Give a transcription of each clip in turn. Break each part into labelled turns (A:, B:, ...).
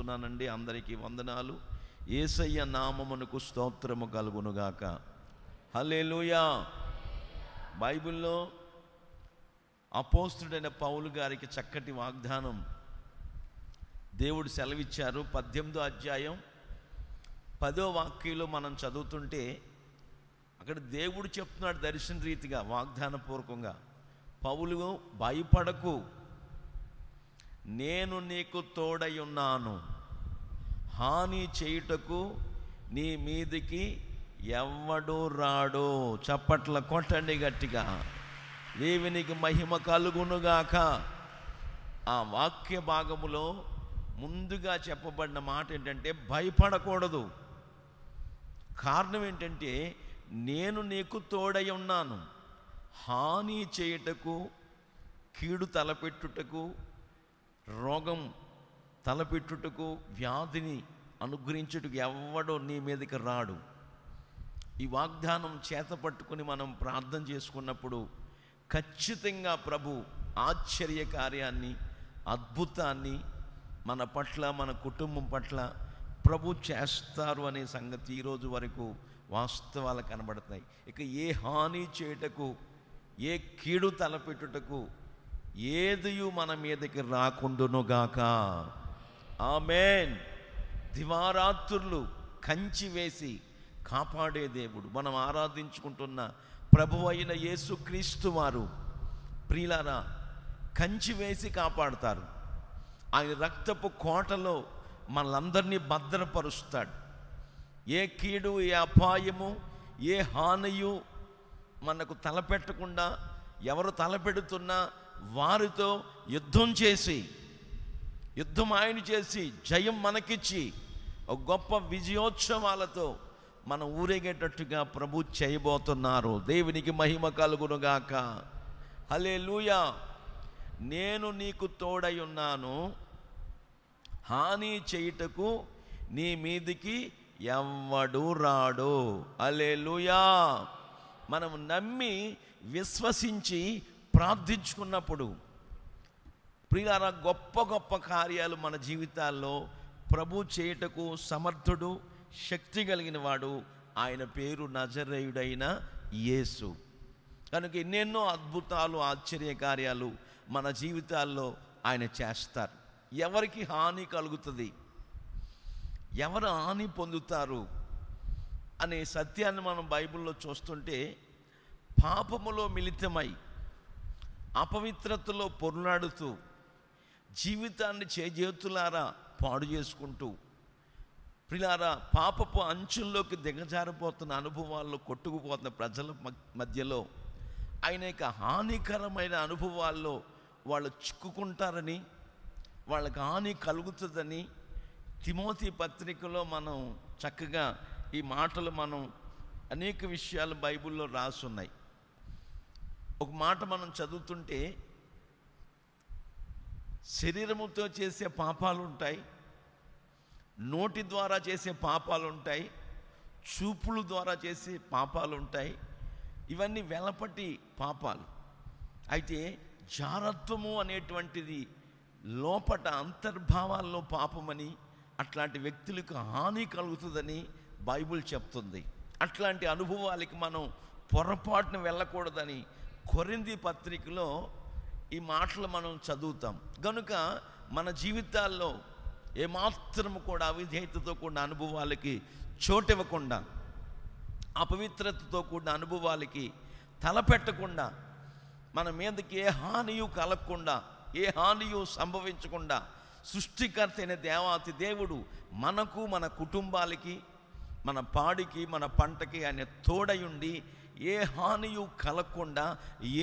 A: చెల్లిస్తున్నానండి. అందరికీ వందనాలు. యేసయ్య నామమునకు స్తోత్రము కలుగునుగాక. హల్లెలూయా. బైబిల్లో అపోస్తుడైన పౌలు గారికి చక్కటి వాగ్దానం దేవుడు సెలవిచ్చారు. 18వ అధ్యాయం 10వ వాక్యంలో మనం చదువుతుంటే అక్కడ దేవుడు చెప్తున్నాడు దర్శన రీతిగా, వాగ్దానపూర్వకంగా, పౌలు భయపడకు, నేను నీకు తోడై ఉన్నాను, హాని చేయుటకు నీ మీదికి ఎవ్వడు రాడు. చప్పట్ల కొట్టండి గట్టిగా. దేవునికి మహిమ కలుగునుగాక. ఆ వాక్య భాగములో ముందుగా చెప్పబడిన మాట ఏంటంటే భయపడకూడదు. కారణం ఏంటంటే నేను నీకు తోడై ఉన్నాను, హాని చేయుటకు, కీడు తలపెట్టుటకు, రోగం తలపెట్టుటకు, వ్యాధిని అనుగ్రహించుటకు ఎవ్వడో నీ మీదకి రాడు. ఈ వాగ్దానం చేత పట్టుకుని మనం ప్రార్థన చేసుకున్నప్పుడు ఖచ్చితంగా ప్రభు ఆశ్చర్య కార్యాన్ని, అద్భుతాన్ని మన పట్ల, మన కుటుంబం పట్ల ప్రభు చేస్తారు అనే సంగతి ఈరోజు వరకు వాస్తవాలు కనబడుతున్నాయి. ఇక ఏ హాని చేయుటకు, ఏ కీడు తలపెట్టుటకు ఏదియు మన మీదకి రాకుండునుగాక. ఆమేన్. దివారాత్రులు కంచి వేసి కాపాడే దేవుడు, మనం ఆరాధించుకుంటున్న ప్రభువు అయిన యేసుక్రీస్తు వారు ప్రియులారా కంచి వేసి కాపాడుతారు. ఆయన రక్తపు కోటలో మనలందరినీ భద్రపరుస్తాడు. ఏ కీడు, ఏ అపాయము, ఏ హానియు మనకు తలపెట్టకుండా, ఎవరు తలపెడుతున్నా వారితో యుద్ధం చేసి, యుద్ధం ఆయన చేసి జయం మనకిచ్చి ఒక గొప్ప విజయోత్సవాలతో మనం ఊరేగేటట్టుగా ప్రభు చేయబోతున్నారు. దేవునికి మహిమ కలుగునుగాక. హల్లెలూయా. నేను నీకు తోడై ఉన్నాను, హాని చేయుటకు నీ మీదికి ఎవ్వడు రాడు. హల్లెలూయా. మనం నమ్మి విశ్వసించి ప్రార్థించుకున్నప్పుడు ప్రియులారా గొప్ప గొప్ప కార్యాలు మన జీవితాల్లో ప్రభు చేయుటకు సమర్థుడు, శక్తి కలిగిన వాడు. ఆయన పేరు నజరేయుడైన యేసు. కనుక ఎన్నెన్నో అద్భుతాలు, ఆశ్చర్య కార్యాలు మన జీవితాల్లో ఆయన చేస్తారు. ఎవరికి హాని కలుగుతుంది, ఎవరు హాని పొందుతారు అనే సత్యాన్ని మనం బైబిల్లో చూస్తుంటే, పాపములో మిళితమై అపవిత్రతలో పొరులాడుతూ జీవితాన్ని చేజేతులారా పాడు చేసుకుంటూ ప్రియులారా పాపపు అంచుల్లోకి దిగజారిపోతున్న అనుభవాల్లో కొట్టుకుపోతున్న ప్రజల మధ్యలో ఆయన యొక్క హానికరమైన అనుభవాల్లో వాళ్ళు చిక్కుకుంటారని, వాళ్ళకి హాని కలుగుతుందని తిమోతి పత్రికలో మనం చక్కగా ఈ మాటలు మనం అనేక విషయాలు బైబిల్లో రాసున్నాయి. ఒక మాట మనం చదువుతుంటే, శరీరముతో చేసే పాపాలు ఉంటాయి, నోటి ద్వారా చేసే పాపాలు ఉంటాయి, చూపుల ద్వారా చేసే పాపాలు ఉంటాయి. ఇవన్నీ వెలపటి పాపాలు. అయితే జారత్వము అనేటువంటిది లోపట అంతర్భావాల్లో పాపమని, అట్లాంటి వ్యక్తులకు హాని కలుగుతుందని బైబిల్ చెప్తుంది. అట్లాంటి అనుభవాలకి మనం పొరపాటున వెళ్ళకూడదని కొరింథీ పత్రికలో ఈ మాటలు మనం చదువుతాం. కనుక మన జీవితాల్లో ఏమాత్రము కూడా అవిధేయతతో కూడిన అనుభవాలకి చోటివ్వకుండా, అపవిత్రతతో కూడిన అనుభవాలకి తలపెట్టకుండా, మన మీదకి ఏ హానియు కలగకుండా, ఏ హానియు సంభవించకుండా సృష్టికర్త అయిన దేవాతి దేవుడు మనకు, మన కుటుంబాలకి, మన పాడికి, మన పంటకి ఆయన తోడయుండి ఏ హానియు కలగకుండా,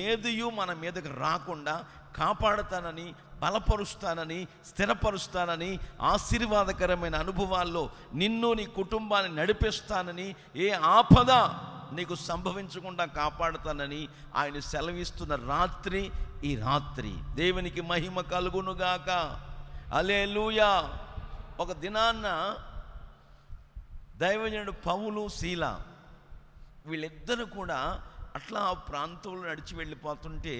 A: ఏదియు మన మీదకి రాకుండా కాపాడుతానని, బలపరుస్తానని, స్థిరపరుస్తానని, ఆశీర్వాదకరమైన అనుభవాల్లో నిన్ను, నీ కుటుంబాన్ని నడిపిస్తానని, ఏ ఆపద నీకు సంభవించకుండా కాపాడుతానని ఆయన సెలవిస్తున్న రాత్రి ఈ రాత్రి. దేవునికి మహిమ కలుగునుగాక. హల్లెలూయా. ఒక దినాన్న దైవజనుడు పౌలు, శీల వీళ్ళిద్దరూ కూడా అట్లా ఆ ప్రాంతంలో నడిచి వెళ్ళిపోతుంటే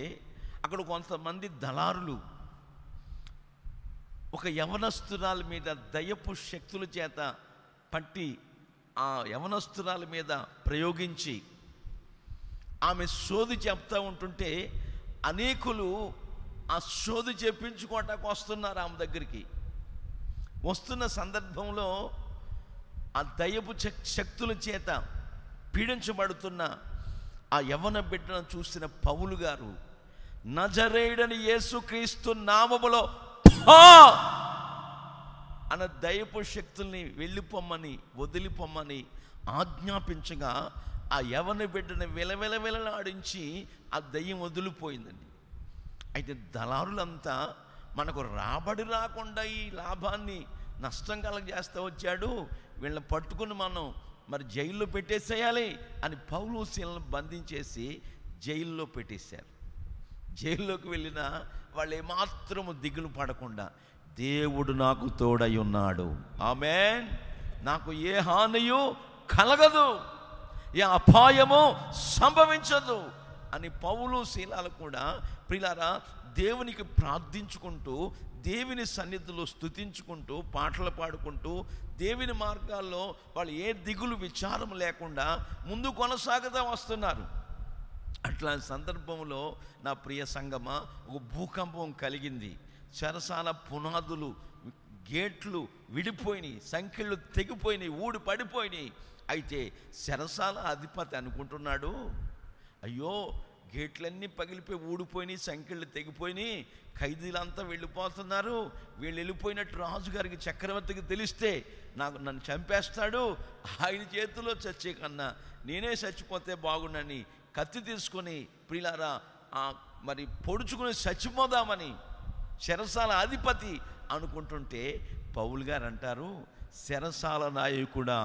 A: అక్కడ కొంతమంది దళారులు ఒక యవనస్తురాల మీద దయ్యపు శక్తుల చేత పట్టి ఆ యవనస్తురాల మీద ప్రయోగించి ఆమె సోది చెప్తా ఉంటుంటే అనేకులు ఆ సోది చెప్పించుకోవటానికి వస్తున్నారు ఆమె దగ్గరికి. వస్తున్న సందర్భంలో ఆ దయ్యపు శక్తుల చేత పీడించబడుతున్న ఆ యవన బిడ్డను చూసిన పౌలు గారు, నజరేయుడని యేసుక్రీస్తు నామములో అన్న దయ్యపు శక్తుల్ని వెళ్ళిపోమ్మని, వదిలిపోమ్మని ఆజ్ఞాపించగా ఆ యవన బిడ్డను విలవిలవిలలాడించి ఆ దయ్యం వదిలిపోయిందండి. అయితే దళారులంతా మనకు రాబడి రాకుండా ఈ లాభాన్ని నష్టం కలగజేస్తూ వచ్చాడు, వీళ్ళని పట్టుకుని మనం మరి జైల్లో పెట్టేసేయాలి అని పౌలు శీలను బంధించేసి జైల్లో పెట్టేశారు. జైల్లోకి వెళ్ళిన వాళ్ళు ఏమాత్రము దిగులు పడకుండా, దేవుడు నాకు తోడై ఉన్నాడు, ఆమేన్, నాకు ఏ హానియు కలగదు, ఏ అపాయము సంభవించదు అని పౌలు శీలాలు కూడా ప్రియులారా దేవునికి ప్రార్థించుకుంటూ, దేవుని సన్నిధిలో స్తుతించుకుంటూ, పాటలు పాడుకుంటూ, దేవుని మార్గాల్లో వాళ్ళు ఏ దిగులు విచారం లేకుండా ముందు కొనసాగుతూ వస్తున్నారు. అట్లాంటి సందర్భంలో నా ప్రియ సంగమా ఒక భూకంపం కలిగింది. చెరసాల పునాదులు, గేట్లు విడిపోయినాయి, సంఖ్యలు తెగిపోయినాయి, ఊడి పడిపోయినాయి. అయితే చెరసాల అధిపతి అనుకుంటున్నాడు, అయ్యో గేట్లన్నీ పగిలిపోయి ఊడిపోయినాయి, సంఖ్యలు తెగిపోయినాయి, ఖైదీలంతా వెళ్ళిపోతున్నారు, వీళ్ళు వెళ్ళిపోయినట్టు రాజుగారికి చక్రవర్తికి తెలిస్తే నన్ను చంపేస్తాడు, ఆయన చేతిలో చచ్చే కన్నా నేనే చచ్చిపోతే బాగుండని కత్తి తీసుకొని ప్రియులారా మరి పొడుచుకుని చచ్చిపోదామని చెరసాల అధిపతి అనుకుంటుంటే పౌలు గారు అంటారు, చెరసాల నాయకుడా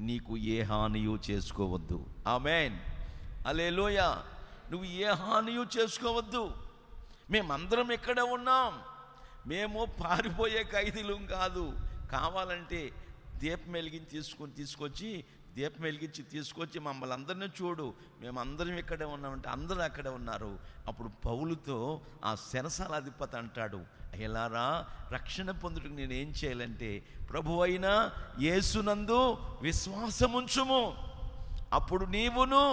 A: నీకు ఏ హానియు చేసుకోవద్దు, ఆమేన్, హల్లెలూయా, నువ్వు ఏ హానియు చేసుకోవద్దు, మేమందరం ఇక్కడే ఉన్నాం, మేము పారిపోయే ఖైదీలం కాదు, కావాలంటే దీపం వెలిగించి తీసుకొచ్చి మమ్మల్ని అందరినీ చూడు, మేమందరం ఇక్కడే ఉన్నామంటే అందరూ అక్కడే ఉన్నారు. అప్పుడు పౌలుతో ఆ చెరసాల అధిపతి అంటాడు, ఎలారా రక్షణ పొందుటకు నేను ఏం చేయాలంటే ప్రభువైన యేసునందు విశ్వాసముంచుము, అప్పుడు నీవును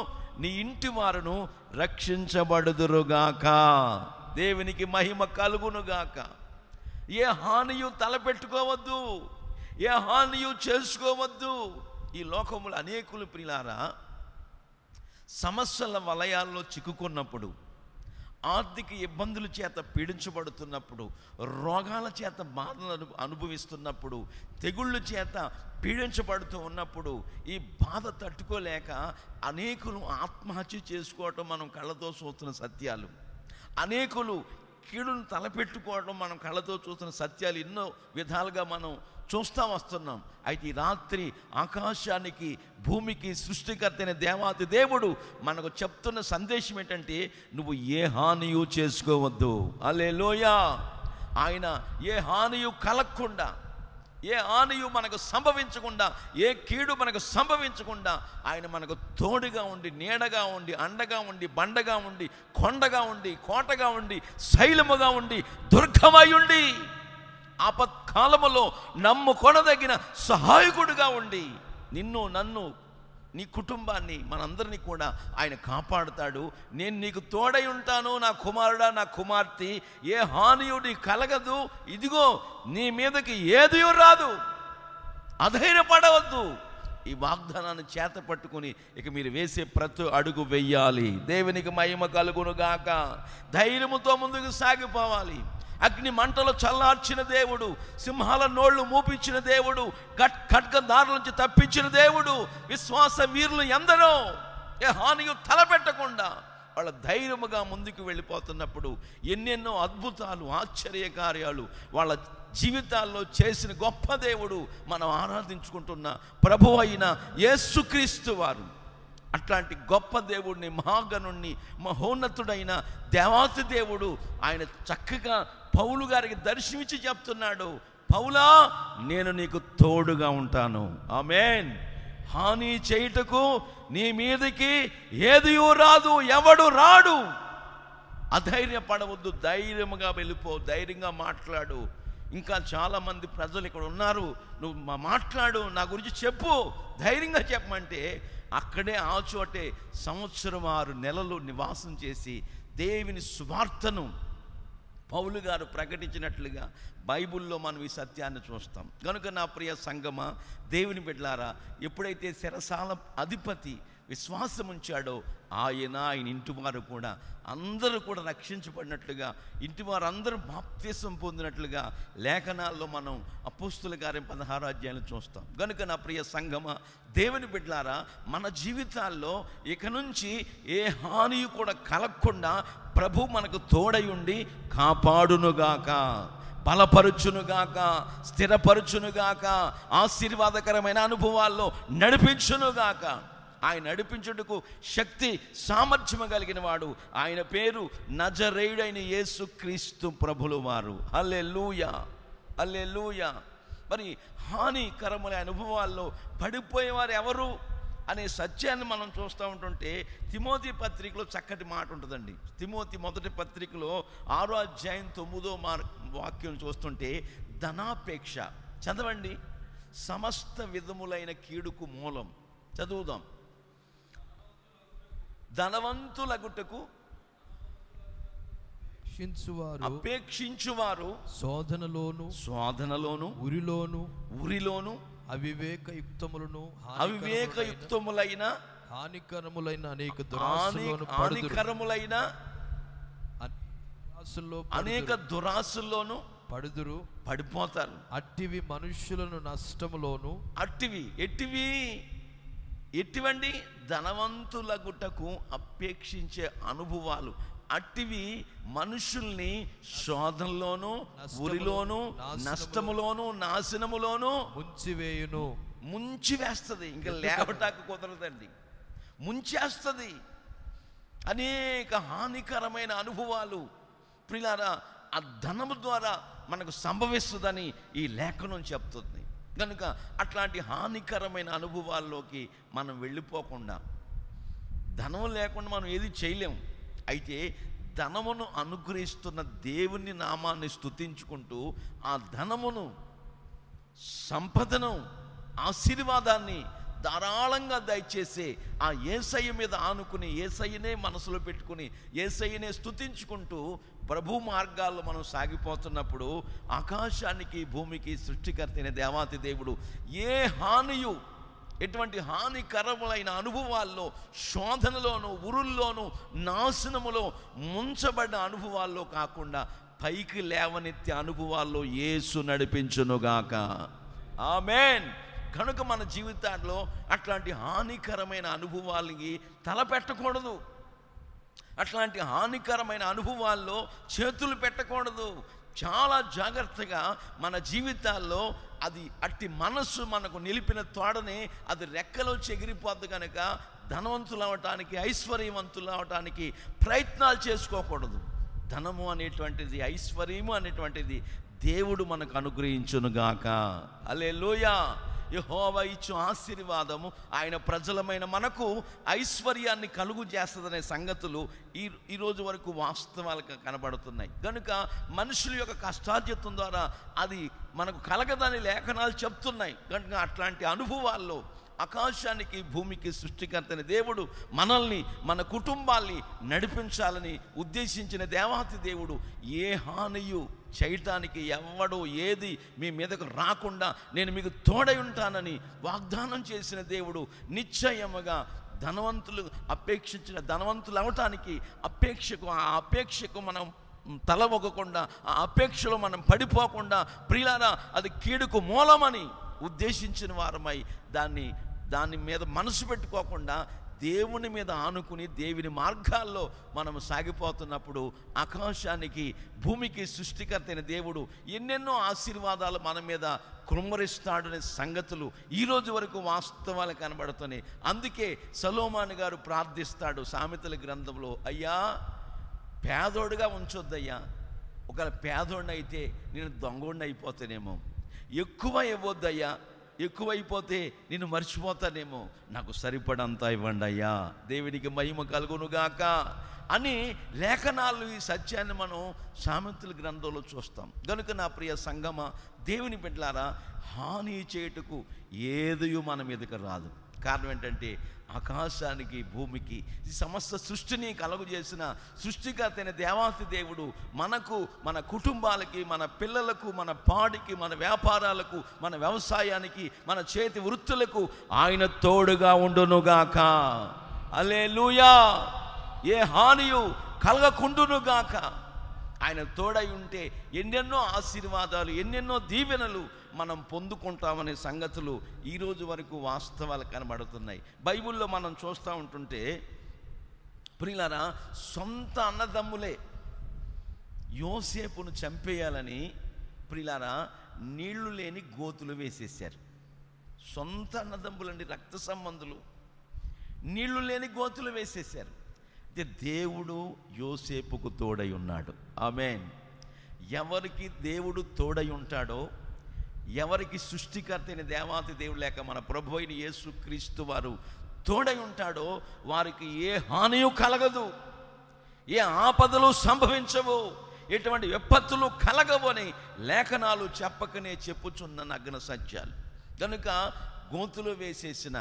A: నీ ఇంటి వారును రక్షించబడుదురుగాక, దేవునికి మహిమ కలుగునుగాక. ఏ హానియు తలపెట్టుకోవద్దు, ఏ హానియు చేసుకోవద్దు. ఈ లోకములు అనేకులు ప్రియులారా సమస్యల వలయాల్లో చిక్కుకున్నప్పుడు, ఆర్థిక ఇబ్బందుల చేత పీడించబడుతున్నప్పుడు, రోగాల చేత బాధలు అనుభవిస్తున్నప్పుడు, తెగుళ్ళ చేత పీడించబడుతూ ఉన్నప్పుడు ఈ బాధ తట్టుకోలేక అనేకులు ఆత్మహత్య చేసుకోవటం మనం కళ్ళతో చూస్తున్న సత్యాలు, అనేకులు కీడును తలపెట్టుకోవడం మనం కళ్ళతో చూస్తున్న సత్యాలు ఎన్నో విధాలుగా మనం చూస్తూ వస్తున్నాం. అయితే ఈ రాత్రి ఆకాశానికి భూమికి సృష్టికర్త అయిన దేవాతి దేవుడు మనకు చెప్తున్న సందేశం ఏంటంటే నువ్వు ఏ హానియు చేసుకోవద్దు, హల్లెలూయా. ఆయన ఏ హానియు కలగకుండా, ఏ హానియు మనకు సంభవించకుండా, ఏ కీడు మనకు సంభవించకుండా ఆయన మనకు తోడుగా ఉండి, నీడగా ఉండి, అండగా ఉండి, బండగా ఉండి, కొండగా ఉండి, కోటగా ఉండి, శైలముగా ఉండి, దుర్గమై ఉండి, ఆపత్కాలములో నమ్ముకొనదగిన సహాయకుడిగా ఉండి నిన్ను, నన్ను, నీ కుటుంబాన్ని, మనందరినీ కూడా ఆయన కాపాడుతాడు. నేను నీకు తోడై ఉంటాను నా కుమారుడా, నా కుమార్తె, ఏ హానియు నీ కలగదు, ఇదిగో నీ మీదకి ఏదియో రాదు, అధైర్యపడవద్దు. ఈ వాగ్దానాన్ని చేత పట్టుకుని ఇక మీరు వేసే ప్రతి అడుగు వెయ్యాలి. దేవునికి మహిమ కలుగునుగాక. ధైర్యముతో ముందుకు సాగిపోవాలి. అగ్ని మంటలో చల్లార్చిన దేవుడు, సింహాల నోళ్లు మూపించిన దేవుడు, ఖడ్గదారుల నుంచి తప్పించిన దేవుడు, విశ్వాస వీరులు ఎందరో ఏ హానియు తలపెట్టకుండా వాళ్ళ ధైర్యముగా ముందుకు వెళ్ళిపోతున్నప్పుడు ఎన్నెన్నో అద్భుతాలు, ఆశ్చర్య కార్యాలు వాళ్ళ జీవితాల్లో చేసిన గొప్ప దేవుడు మనం ఆరాధించుకుంటున్న ప్రభువు అయిన యేసుక్రీస్తు వారు. అట్లాంటి గొప్ప దేవుడిని, మహాగణుణ్ణి, మహోన్నతుడైన దేవాతి దేవుడు ఆయన చక్కగా పౌలు గారికి దర్శనమిచ్చి చెప్తున్నాడు, పౌలా నేను నీకు తోడుగా ఉంటాను, ఆమేన్, హాని చేయుటకు నీ మీదకి ఏదియూ రాదు, ఎవడు రాడు, అధైర్యపడవద్దు, ధైర్యముగా వెళ్ళిపో, ధైర్యంగా మాట్లాడు. ఇంకా చాలామంది ప్రజలు ఇక్కడ ఉన్నారు, నువ్వు మాట్లాడు, నా గురించి చెప్పు, ధైర్యంగా చెప్పమంటే అక్కడే ఆ చోటే 1.6 నెలలు నివాసం చేసి దేవుని సువార్తను పౌలు గారు ప్రకటించినట్లుగా బైబిల్లో మనం ఈ సత్యాన్ని చూస్తాం. కనుక నా ప్రియ సంగమా, దేవుని బిడ్డలారా, ఎప్పుడైతే చెరసాల అధిపతి విశ్వాసం ఉంచాడో ఆయన ఇంటివారు కూడా అందరూ కూడా రక్షించబడినట్లుగా, ఇంటివారు అందరూ బాప్తిసం పొందినట్లుగా లేఖనాల్లో మనం అపోస్తుల కార్యం 16వ అధ్యాయంలో చూస్తాం. కనుక నా ప్రియ సంగమా, దేవుని బిడ్డలారా, మన జీవితాల్లో ఇక నుంచి ఏ హాని కూడా కలగకుండా ప్రభు మనకు తోడై ఉండి కాపాడునుగాక, బలపరుచునుగాక, స్థిరపరుచునుగాక, ఆశీర్వాదకరమైన అనుభవాల్లో నడిపించునుగాక. ఆయన నడిపించుటకు శక్తి సామర్థ్యము కలిగిన వాడు. ఆయన పేరు నజరేయుడైన యేసుక్రీస్తు ప్రభులు వారు. హల్లెలూయా, హల్లెలూయా. మరి హానికరమైన అనుభవాల్లో పడిపోయేవారు ఎవరు అనే సత్యాన్ని మనం చూస్తూ ఉంటుంటే తిమోతి పత్రికలో చక్కటి మాట ఉంటుందండి. తిమోతి మొదటి పత్రికలో 6వ అధ్యాయం 9వ వాక్యం చూస్తుంటే, ధనాపేక్ష, చదవండి, సమస్త విధములైన కీడుకు మూలం. చదువుదాం. ధనవంతులగుటకు అపేక్షించువారు శోధనలోను ఉరిలోను అవివేకయుక్తములైన
B: హానికరములైన
A: అనేక దురాశల్లోను పడిపోతారు.
B: అట్టివి మనుష్యులను నష్టములోను,
A: ఎట్టివండి ధనవంతులగుటకు అపేక్షించే అనుభవాలు, అట్టివి మనుషుల్ని శోధనలోను, ఉరిలోను, నష్టములోను, నాశనములోను ముంచివేస్తుంది. ఇంకా లేవటానికి కుదరదండి, ముంచేస్తుంది. అనేక హానికరమైన అనుభవాలు ప్రియులారా ఆ ధనము ద్వారా మనకు సంభవిస్తుందని ఈ లేఖనం చెప్తుంది. కనుక అట్లాంటి హానికరమైన అనుభవాల్లోకి మనం వెళ్ళిపోకుండా, ధనం లేకుండా మనం ఏది చేయలేము. అయితే ధనమును అనుగ్రహిస్తున్న దేవుని నామాన్ని స్తుతించుకుంటూ ఆ ధనమును, సంపదను, ఆశీర్వాదాన్ని ధారాళంగా దయచేసే ఆ యేసయ్య మీద ఆనుకుని, యేసయ్యనే మనసులో పెట్టుకుని, యేసయ్యనే స్తుతించుకుంటూ ప్రభు మార్గాల్లో మనం సాగిపోతున్నప్పుడు ఆకాశానికి భూమికి సృష్టికర్త అయిన దేవాతి దేవుడు ఏ హానియు, ఎటువంటి హానికరములైన అనుభవాల్లో, శోధనలోను, ఉరుల్లోను, నాశనములో ముంచబడ్డ అనుభవాల్లో కాకుండా పైకి లేవనెత్తే అనుభవాల్లో యేసు నడిపించునుగాక. ఆమేన్. కనుక మన జీవితాల్లో అట్లాంటి హానికరమైన అనుభవాలకి తలపెట్టకూడదు, అట్లాంటి హానికరమైన అనుభవాల్లో చేతులు పెట్టకూడదు. చాలా జాగ్రత్తగా మన జీవితాల్లో అది అట్టి మనస్సు మనకు నిలిపిన తోడనే అది రెక్కలో చెగిరిపోద్దు. కనుక ధనవంతులు అవటానికి, ఐశ్వర్యవంతులు అవటానికి ప్రయత్నాలు చేసుకోకూడదు. ధనము అనేటువంటిది, ఐశ్వర్యము అనేటువంటిది దేవుడు మనకు అనుగ్రహించునుగాక. హల్లెలూయా. యెహోవా ఇచ్చు ఆశీర్వాదము ఆయన ప్రజలమైన మనకు ఐశ్వర్యాన్ని కలుగు చేస్తుందనే సంగతులు ఈరోజు వరకు వాస్తవాలుగా కనబడుతున్నాయి. కనుక మనుషుల యొక్క కష్టార్జితం ద్వారా అది మనకు కలగదని లేఖనాలు చెప్తున్నాయి. కనుక అట్లాంటి అనుభవాల్లో ఆకాశానికి భూమికి సృష్టికర్తని దేవుడు మనల్ని, మన కుటుంబాల్ని నడిపించాలని ఉద్దేశించిన దేవాతి దేవుడు ఏ హానియు చేయటానికి ఎవ్వడో ఏది మీ మీదకు రాకుండా నేను మీకు తోడై ఉంటానని వాగ్దానం చేసిన దేవుడు నిశ్చయముగా ధనవంతులు అపేక్షించిన ధనవంతులు అవటానికి ఆ అపేక్షకు మనం తల ఒగ్గకుండా, ఆ అపేక్షలో మనం పడిపోకుండా, ప్రియులారా అది కీడుకు మూలమని ఉద్దేశించిన వారమై దాని మీద మనసు పెట్టుకోకుండా దేవుని మీద ఆనుకుని దేవుని మార్గాల్లో మనము సాగిపోతున్నప్పుడు ఆకాశానికి భూమికి సృష్టికర్త అయిన దేవుడు ఎన్నెన్నో ఆశీర్వాదాలు మన మీద కృమ్మరిస్తాడనే సంగతులు ఈరోజు వరకు వాస్తవాలు కనబడుతున్నాయి. అందుకే సొలొమోను గారు ప్రార్థిస్తాడు సామెతల గ్రంథంలో, అయ్యా పేదోడుగా ఉంచొద్దయ్యా, ఒకవేళ పేదోడిని అయితే నేను దొంగోడిని అయిపోతానేమో, ఎక్కువ ఇవ్వద్దయ్యా, ఎక్కువైపోతే నిన్ను మర్చిపోతానేమో, నాకు సరిపడంతా ఇవ్వండి అయ్యా. దేవునికి మహిమ కలుగునుగాక. అని లేఖనాలు ఈ సత్యాన్ని మనం సామెతల గ్రంథంలో చూస్తాం. కనుక నా ప్రియ సంగమ, దేవుని బిడ్డలారా, హాని చేయుటకు ఏదియు మన మీదకి రాదు. కారణం ఏంటంటే ఆకాశానికి భూమికి ఈ సమస్త సృష్టిని కలుగు చేసిన సృష్టికర్త అయిన దేవాతి దేవుడు మనకు, మన కుటుంబాలకి, మన పిల్లలకు, మన పాడికి, మన వ్యాపారాలకు, మన వ్యవసాయానికి, మన చేతి వృత్తులకు ఆయన తోడుగా ఉండునుగాక. హల్లెలూయా. ఏ హానియు కలగకుండునుగాక. ఆయన తోడై ఉంటే ఎన్నెన్నో ఆశీర్వాదాలు, ఎన్నెన్నో దీవెనలు మనం పొందుకుంటామనే సంగతులు ఈరోజు వరకు వాస్తవాలు కనబడుతున్నాయి. బైబిల్లో మనం చూస్తూ ఉంటుంటే ప్రియులారా, సొంత అన్నదమ్ములే యోసేపును చంపేయాలని ప్రియులారా నీళ్లు లేని గోతులు వేసేశారు. సొంత అన్నదమ్ములండి, రక్త సంబంధులు, నీళ్లు లేని గోతులు వేసేశారు. దేవుడు యోసేపుకు తోడై ఉన్నాడు. ఆమేన్. ఎవరికి దేవుడు తోడై ఉంటాడో, ఎవరికి సృష్టికర్త అయిన దేవాతి దేవుడు లేక మన ప్రభు అయిన యేసుక్రీస్తు వారు తోడై ఉంటాడో, వారికి ఏ హానియు కలగదు, ఏ ఆపదలు సంభవించవు, ఎటువంటి విపత్తులు కలగవు అని లేఖనాలు చెప్పకనే చెప్పుచున్న నగ్న సత్యాలు. కనుక గోతులు వేసేసిన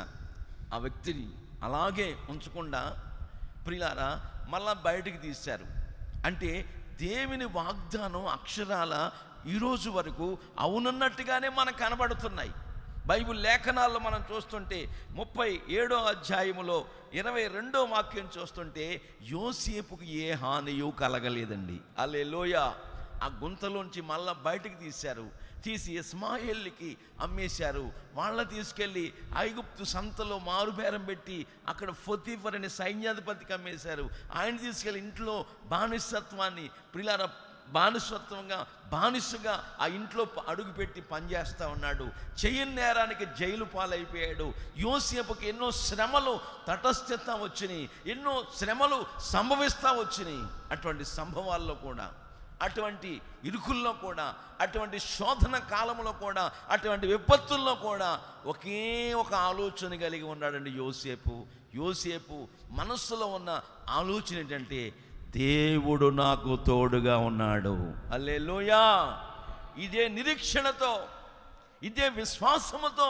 A: ఆ వ్యక్తిని అలాగే ఉంచకుండా ప్రియులారా మళ్ళా బయటికి తీశారు. అంటే దేవుని వాగ్దానం అక్షరాల ఈరోజు వరకు అవునన్నట్టుగానే మనకు కనబడుతున్నాయి. బైబిల్ లేఖనాల్లో మనం చూస్తుంటే 37వ అధ్యాయములో 22వ వాక్యం చూస్తుంటే యోసేపుకు ఏ హానియు కలగలేదండి. హల్లెలూయా. ఆ గుంతలోంచి మళ్ళా బయటికి తీసి ఇస్మాయేల్కి అమ్మేశారు. వాళ్ళ తీసుకెళ్ళి ఐగుప్తు సంతలో మారుబేరం పెట్టి అక్కడ పొతీఫర్ అనే సైన్యాధిపతికి అమ్మేశారు. ఆయన తీసుకెళ్ళి ఇంట్లో బానిసత్వాన్ని ప్రియులారా బానిసగా ఆ ఇంట్లో అడుగుపెట్టి పనిచేస్తూ ఉన్నాడు. చెయ్యని నేరానికి జైలు పాలైపోయాడు. యోసేపుకి ఎన్నో శ్రమలు తటస్థిత వచ్చినాయి, ఎన్నో శ్రమలు సంభవిస్తూ వచ్చినాయి. అటువంటి సంభవాల్లో కూడా, అటువంటి ఇరుకుల్లో కూడా, అటువంటి శోధన కాలంలో కూడా, అటువంటి విపత్తుల్లో కూడా ఒకే ఒక ఆలోచన కలిగి ఉన్నాడండి యోసేపు మనస్సులో ఉన్న ఆలోచన ఏంటంటే దేవుడు నాకు తోడుగా ఉన్నాడు. హల్లెలూయా. ఇదే నిరీక్షణతో, ఇదే విశ్వాసముతో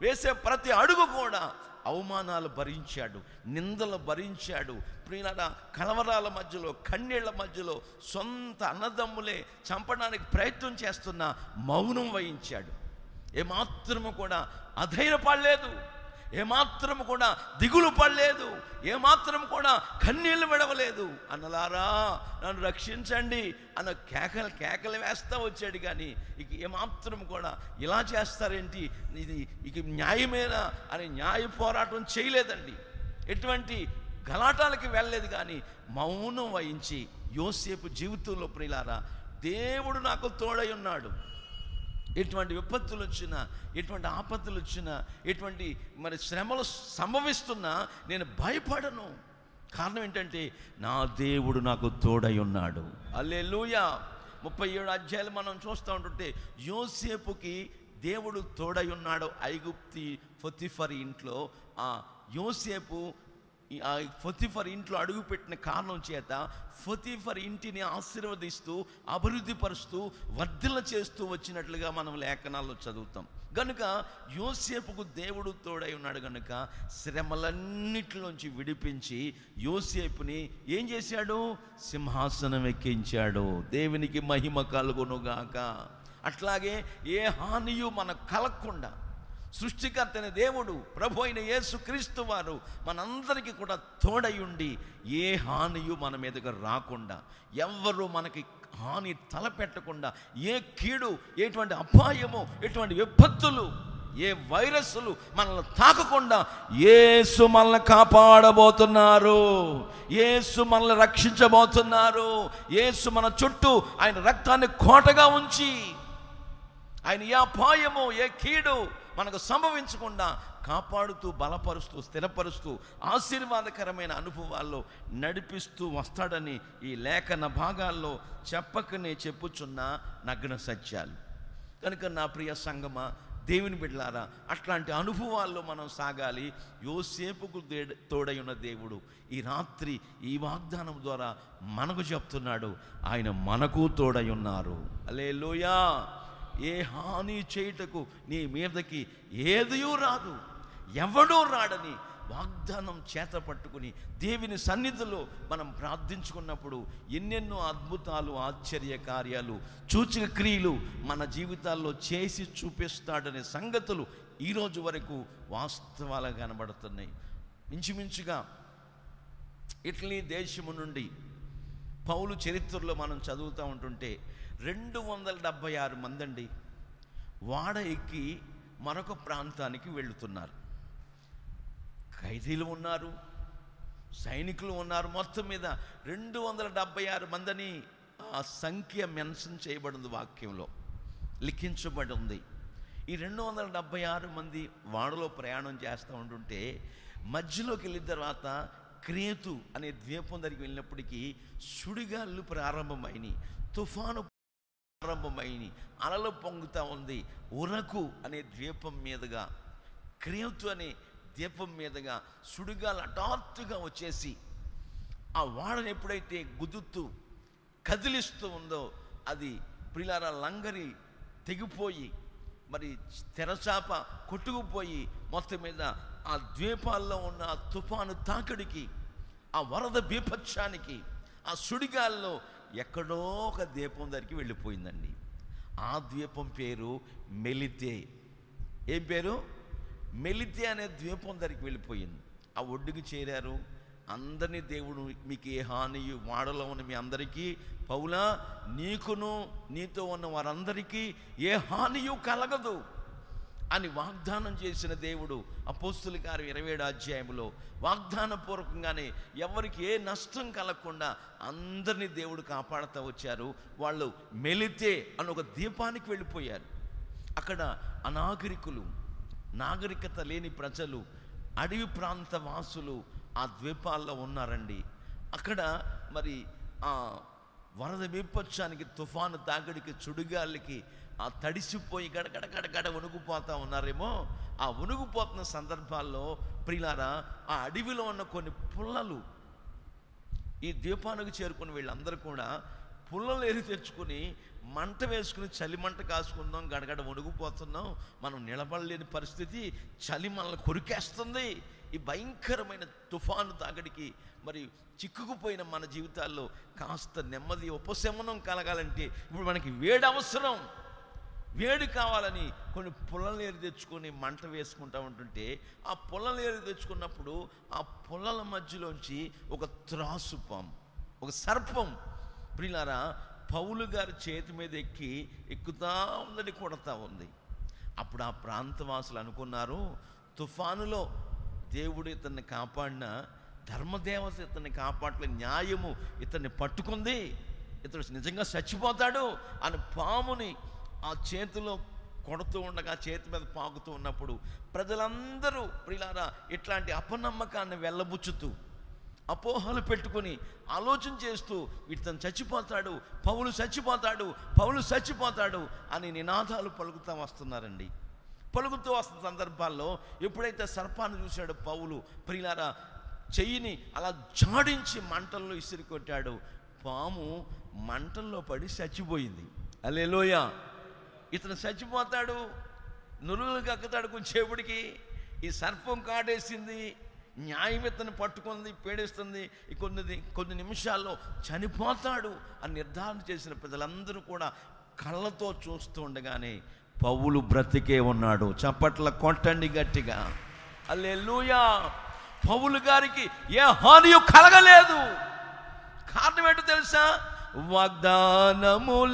A: వేసే ప్రతి అడుగు కూడా అవమానాలు భరించాడు, నిందలు భరించాడు. ప్రియులారా కలవరాల మధ్యలో, కన్నీళ్ల మధ్యలో సొంత అన్నదమ్ములే చంపడానికి ప్రయత్నం చేస్తున్న మౌనం వహించాడు. ఏమాత్రము కూడా అధైర్యపడలేదు, ఏమాత్రము కూడా దిగులు పడలేదు, ఏమాత్రం కూడా కన్నీళ్లు విడవలేదు. అన్నలారా నన్ను రక్షించండి అన్న కేకలు వేస్తూ వచ్చాడు. కానీ ఇక ఏమాత్రం కూడా ఇలా చేస్తారేంటి, ఇది ఇక న్యాయమేనా అని న్యాయ పోరాటం చేయలేదండి. ఎటువంటి గలాటాలకి వెళ్ళలేదు. కానీ మౌనం వహించి యోసేపు జీవితంలో ప్రియులారా దేవుడు నాకు తోడై ఉన్నాడు. ఎటువంటి విపత్తులు వచ్చినా, ఎటువంటి ఆపత్తులు వచ్చినా, ఎటువంటి మరి శ్రమలు సంభవిస్తున్నా నేను భయపడను. కారణం ఏంటంటే నా దేవుడు నాకు తోడై ఉన్నాడు. హల్లెలూయా. 37 అధ్యాయాలు మనం చూస్తూ ఉంటుంటే యోసేపుకి దేవుడు తోడై ఉన్నాడు. ఐగుప్తి పొతీఫర్ ఇంట్లో ఆ యోసేపు ఆ పొతీఫర్ ఇంట్లో అడుగుపెట్టిన కారణం చేత పొతీఫర్ ఇంటిని ఆశీర్వదిస్తూ, అభివృద్ధి పరుస్తూ, వర్ధిల్ల చేస్తూ వచ్చినట్లుగా మనం లేఖనాల్లో చదువుతాం. కనుక యోసేపుకు దేవుడు తోడై ఉన్నాడు. కనుక శ్రమలన్నిటిలోంచి విడిపించి యోసేపుని ఏం చేశాడు? సింహాసనం ఎక్కించాడు. దేవునికి మహిమ కలుగునుగాక. అట్లాగే ఏ హానియు మనకు కలగకుండా సృష్టికర్త అయిన దేవుడు, ప్రభు అయిన యేసుక్రీస్తు వారు మనందరికీ కూడా తోడై ఉండి ఏ హానియు మన మీదకు రాకుండా, ఎవ్వరూ మనకి హాని తలపెట్టకుండా, ఏ కీడు, ఎటువంటి అపాయము, ఎటువంటి విపత్తులు, ఏ వైరస్సులు మనల్ని తాకకుండా యేసు మనల్ని కాపాడబోతున్నారు. యేసు మనల్ని రక్షించబోతున్నారు. యేసు మన చుట్టూ ఆయన రక్తాన్ని కోటగా ఉంచి ఆయన ఏ అపాయము, ఏ కీడు మనకు సంభవించకుండా కాపాడుతూ, బలపరుస్తూ, స్థిరపరుస్తూ, ఆశీర్వాదకరమైన అనుభవాల్లో నడిపిస్తూ వస్తాడని ఈ లేఖన భాగాల్లో చెప్పకనే చెప్పుచున్న నగ్న సత్యాలు. కనుక నా ప్రియ సంగమా, దేవుని బిడ్డలారా, అట్లాంటి అనుభవాల్లో మనం సాగాలి. యోసేపుకు తోడై ఉన్న దేవుడు ఈ రాత్రి ఈ వాగ్దానం ద్వారా మనకు చెప్తున్నాడు, ఆయన మనకు తోడై ఉన్నారు. హల్లెలూయా. ఏ హాని చేయుటకు నీ మీదకి ఏదియూ రాదు, ఎవడూ రాడని వాగ్దానం చేత పట్టుకుని దేవుని సన్నిధిలో మనం ప్రార్థించుకున్నప్పుడు ఎన్నెన్నో అద్భుతాలు, ఆశ్చర్య కార్యాలు, సూచక క్రియలు మన జీవితాల్లో చేసి చూపిస్తాడనే సంగతులు ఈరోజు వరకు వాస్తవాలుగా కనబడుతున్నాయి. ఇంచుమించుగా ఇటలీ దేశము నుండి పౌలు చరిత్రలో మనం చదువుతూ ఉంటుంటే 276 మంది అండి వాడ ఎక్కి మరొక ప్రాంతానికి వెళుతున్నారు. ఖైదీలు ఉన్నారు, సైనికులు ఉన్నారు. మొత్తం మీద 276 మందిని ఆ సంఖ్య మెన్షన్ చేయబడింది, వాక్యంలో లిఖించబడి ఉంది. ఈ 276 మంది వాడలో ప్రయాణం చేస్తూ ఉంటుంటే మధ్యలోకి వెళ్ళిన తర్వాత క్రేతు అనే ద్వీపం దగ్గరికి వెళ్ళినప్పటికీ సుడిగాళ్ళు ప్రారంభమైనవి, తుఫాను ప్రారంభమైనవి, అలలు పొంగుతూ ఉంది. ఉరకు అనే ద్వీపం మీదుగా, క్రేతు అనే ద్వీపం మీదుగా సుడిగాలు హఠాత్తుగా వచ్చేసి ఆ వాడని ఎప్పుడైతే గుద్దుతూ కదిలిస్తూ ఉందో అది ప్రియులారా లంగరి తెగిపోయి, మరి తెరచాప కొట్టుకుపోయి, మొత్తం మీద ఆ ద్వీపాల్లో ఉన్న ఆ తుఫాను తాకిడికి, ఆ వరద బీభత్సానికి, ఆ సుడిగాల్లో ఎక్కడో ఒక ద్వీపం దగ్గరికి వెళ్ళిపోయిందండి. ఆ ద్వీపం పేరు మెలితే. ఏం పేరు? మెలితే అనే ద్వీపం దగ్గరికి వెళ్ళిపోయింది. ఆ ఒడ్డుకు చేరారు. అందరినీ దేవుడు, మీకు ఏ హానియు, వాడలో ఉన్న మీ అందరికీ, పౌలా నీకును నీతో ఉన్న వారందరికీ ఏ హానియు కలగదు అని వాగ్దానం చేసిన దేవుడు అపోస్తుల కార్యం 27వ అధ్యాయంలో వాగ్దానపూర్వకంగానే ఎవరికి ఏ నష్టం కలగకుండా అందరినీ దేవుడు కాపాడుతూ వచ్చారు. వాళ్ళు మెలితే అని ఒక ద్వీపానికి వెళ్ళిపోయారు. అక్కడ అనాగరికులు, నాగరికత లేని ప్రజలు, అడవి ప్రాంత వాసులు ఆ ద్వీపాల్లో ఉన్నారండి. అక్కడ మరి ఆ వరద విపత్సానికి, తుఫాను తాకిడికి, చుడిగాళ్ళకి ఆ తడిసిపోయి గడగడ వణుకుపోతూ ఉన్నారేమో. ఆ వణుకుపోతున్న సందర్భాల్లో ప్రియులారా, ఆ అడవిలో ఉన్న కొన్ని పుల్లలు, ఈ ద్వీపానికి చేరుకుని వీళ్ళందరూ కూడా పుల్లలు ఏరి తెచ్చుకుని మంట వేసుకుని చలి మంట కాసుకుందాం, గడగడ వణుకుపోతున్నాం, మనం నిలబడలేని పరిస్థితి, చలి మనల్ని కొరికేస్తుంది. ఈ భయంకరమైన తుఫాను తాగడికి మరి చిక్కుకుపోయిన మన జీవితాల్లో కాస్త నెమ్మది, ఉపశమనం కలగాలంటే ఇప్పుడు మనకి వేడి అవసరం. వేడి కావాలని కొన్ని పుల్లలేరు తెచ్చుకొని మంట వేసుకుంటూ ఉంటుంటే, ఆ పుల్లలేరు తెచ్చుకున్నప్పుడు ఆ పుల్లల మధ్యలోంచి ఒక త్రాసు పాము, ఒక సర్పం ప్రియులారా పౌలు గారి చేతి మీద ఎక్కుతా ఉందని కొడతా ఉంది. అప్పుడు ఆ ప్రాంతవాసులు అనుకున్నారు, తుఫానులో దేవుడు ఇతన్ని కాపాడిన, ధర్మదేవత ఇతన్ని కాపాడలే, న్యాయము ఇతన్ని పట్టుకుంది, ఇతడు నిజంగా చచ్చిపోతాడు అని పాముని ఆ చేతిలో కొడుతూ ఉండగా, చేతి మీద పాకుతూ ఉన్నప్పుడు ప్రజలందరూ ప్రియులారా ఇట్లాంటి అపనమ్మకాన్ని వెళ్ళబుచ్చుతూ, అపోహలు పెట్టుకుని ఆలోచన చేస్తూ ఇతను చచ్చిపోతాడు, పౌలు చచ్చిపోతాడు, పౌలు చచ్చిపోతాడు అని నినాదాలు పలుకుతూ వస్తున్నారండి. పలుకుతూ వస్తున్న సందర్భాల్లో ఎప్పుడైతే సర్పాన్ని చూశాడు పౌలు, ప్రియులారా చెయ్యిని అలా జాడించి మంటల్లో ఇసిరి కొట్టాడు. పాము మంటల్లో పడి చచ్చిపోయింది. హల్లెలూయా. ఇతను చచ్చిపోతాడు, నురుగులు కక్కుతాడు కొంచెంసేపటికి. ఈ సర్పం కాటేసింది, న్యాయం ఇతను పట్టుకుంది, పీడిస్తుంది, కొన్ని నిమిషాల్లో చనిపోతాడు అని నిర్ధారణ చేసిన ప్రజలందరూ కూడా కళ్ళతో చూస్తూ ఉండగానే పౌలు బ్రతికే ఉన్నాడు. చప్పట్ల కొట్టండి గట్టిగా. హల్లెలూయా. పౌలు గారికి ఏ హానియు కలగలేదు. కారణం ఏంటో తెలుసా? వాగ్దానములన్నీ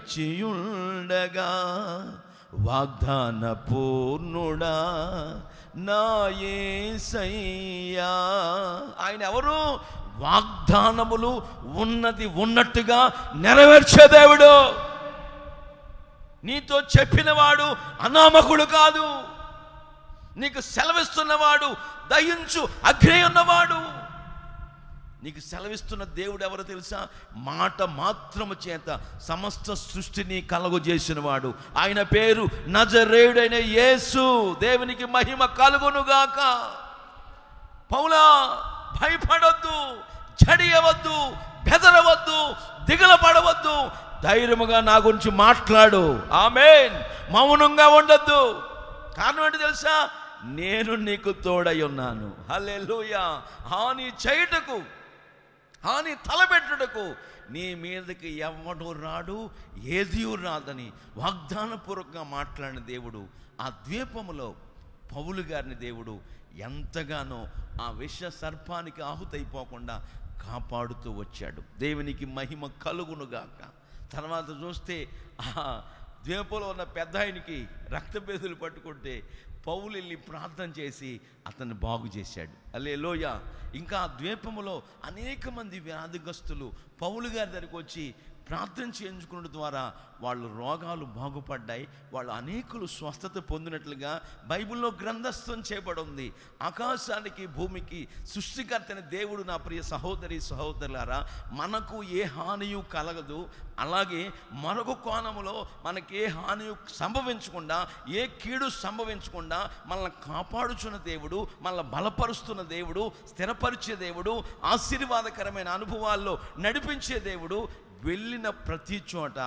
A: నెరవేర్చియుండగా వాగ్దాన పూర్ణుడా నా యేసయ్యా. ఆయన ఎవరు? వాగ్దానములు ఉన్నది ఉన్నట్టుగా నెరవేర్చే దేవుడు. నీతో చెప్పినవాడు అనామకుడు కాదు. నీకు సెలవిస్తున్నవాడు దయించు అగ్ని ఉన్నవాడు. నీకు సెలవిస్తున్న దేవుడు ఎవరో తెలుసా? మాట మాత్రము చేత సమస్త సృష్టిని కలుగజేసిన వాడు. ఆయన పేరు నజరేయుడైన యేసు. దేవునికి మహిమ కలుగునుగాక. పౌలా, భయపడొద్దు, జడియవద్దు, బెదరవద్దు, దిగుల పడవద్దు, ధైర్యముగా నా గురించి మాట్లాడు. ఆమేన్. మౌనంగా ఉండొద్దు. కారణం ఏంటి తెలుసా? నేను నీకు తోడై ఉన్నాను. హల్లెలూయా. హాని చేయుటకు, హాని తలపెట్టుటకు నీ మీదకి ఎవడు రాడు, ఏది రాదని వాగ్దానపూర్వకంగా మాట్లాడిన దేవుడు ఆ ద్వీపములో పౌలు గారిని దేవుడు ఎంతగానో ఆ విష సర్పానికి ఆహుతైపోకుండా కాపాడుతూ వచ్చాడు. దేవునికి మహిమ కలుగునుగాక. తర్వాత చూస్తే ఆ ద్వీపంలో ఉన్న పెద్ద ఆయనకి రక్తబేదులు పట్టుకుంటే పౌలు వెళ్ళి ప్రార్థన చేసి అతన్ని బాగు చేశాడు. హల్లెలూయా. ఇంకా ఆ ద్వీపములో అనేక మంది వ్యాధిగ్రస్తులు పౌలు గారి దగ్గరికి వచ్చి ప్రార్థన చేయించుకున్న ద్వారా వాళ్ళు రోగాలు బాగుపడ్డాయి. వాళ్ళు అనేకులు స్వస్థత పొందినట్లుగా బైబిల్లో గ్రంథస్థం చేయబడి ఉంది. ఆకాశానికి భూమికి సృష్టికర్తైన దేవుడు, నా ప్రియ సహోదరి సహోదరులారా, మనకు ఏ హానియు కలగదు. అలాగే మరొక కోణములో మనకి ఏ హానియు సంభవించకుండా, ఏ కీడు సంభవించకుండా మనల్ని కాపాడుచున్న దేవుడు, మనల్ని బలపరుస్తున్న దేవుడు, స్థిరపరిచే దేవుడు, ఆశీర్వాదకరమైన అనుభవాల్లో నడిపించే దేవుడు. వెళ్ళిన ప్రతి చోట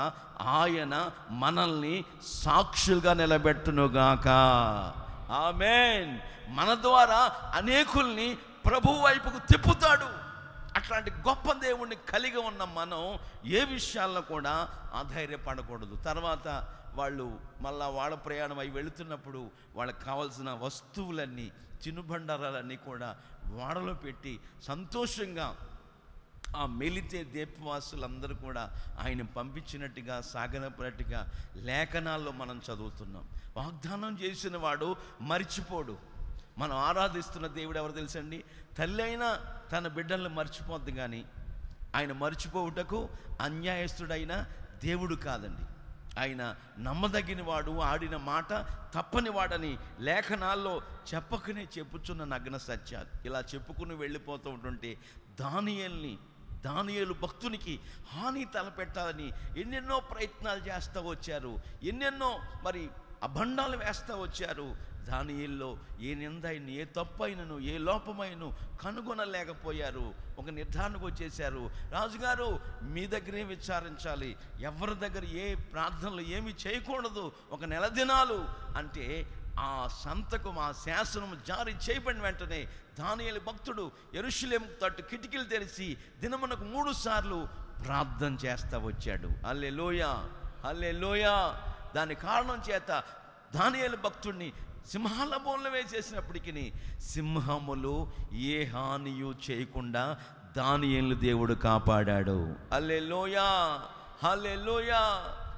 A: ఆయన మనల్ని సాక్షులుగా నిలబెట్టునుగాక. ఆమేన్. మన ద్వారా అనేకుల్ని ప్రభువు వైపుకు తిప్పుతాడు. అట్లాంటి గొప్ప దేవుణ్ణి కలిగి ఉన్న మనం ఏ విషయాల్లో కూడా ఆధైర్యపడకూడదు. తర్వాత వాళ్ళు మళ్ళా వాళ్ళ ప్రయాణం అయి వెళుతున్నప్పుడు వాళ్ళకి కావాల్సిన వస్తువులన్నీ, చినుబండారాలన్నీ కూడా వాడలో పెట్టి సంతోషంగా ఆ మెలితే ద్వీపవాసులందరూ కూడా ఆయన పంపించినట్టుగా, సాగనపడినట్టుగా లేఖనాల్లో మనం చదువుతున్నాం. వాగ్దానం చేసిన వాడు మర్చిపోడు. మనం ఆరాధిస్తున్న దేవుడు ఎవరు తెలుసండి? తల్లి అయినా తన బిడ్డలను మర్చిపోద్ది, కానీ ఆయన మర్చిపోవుటకు అన్యాయస్తుడైన దేవుడు కాదండి. ఆయన నమ్మదగిన వాడు, ఆడిన మాట తప్పని వాడని లేఖనాల్లో చెప్పకనే చెప్పుచున్న నగ్న సత్యాలు. ఇలా చెప్పుకుని వెళ్ళిపోతూ ఉంటుంటే దానియేలు భక్తునికి హాని తలపెట్టాలని ఎన్నెన్నో ప్రయత్నాలు చేస్తూ వచ్చారు, ఎన్నెన్నో మరి అభండాలు వేస్తూ వచ్చారు. దానియేలులో ఏ నిందైన, ఏ తప్పైనను, ఏ లోపమైనను కనుగొనలేకపోయారు. ఒక నిర్ధారణకు వచ్చేశారు. రాజుగారు, మీ దగ్గరే విచారించాలి, ఎవరి దగ్గర ఏ ప్రార్థనలు ఏమి చేయకూడదు, ఒక నెల దినాలు అంటే ఆ సంతకం, ఆ శాసనం జారీ చేయబడిన వెంటనే దానియేలు భక్తుడు యెరూషలేము తట్టు కిటికీలు తెరిచి దినమునకు 3 సార్లు ప్రార్థన చేస్తూ వచ్చాడు. హల్లెలూయా, హల్లెలూయా. దాని కారణం చేత దానియేలు భక్తుడిని సింహాల బోన్లు వేసేసినప్పటికీ సింహములు ఏ హానియు చేయకుండా దానియేలు దేవుడు కాపాడాడు. హల్లెలూయా, హల్లెలూయా.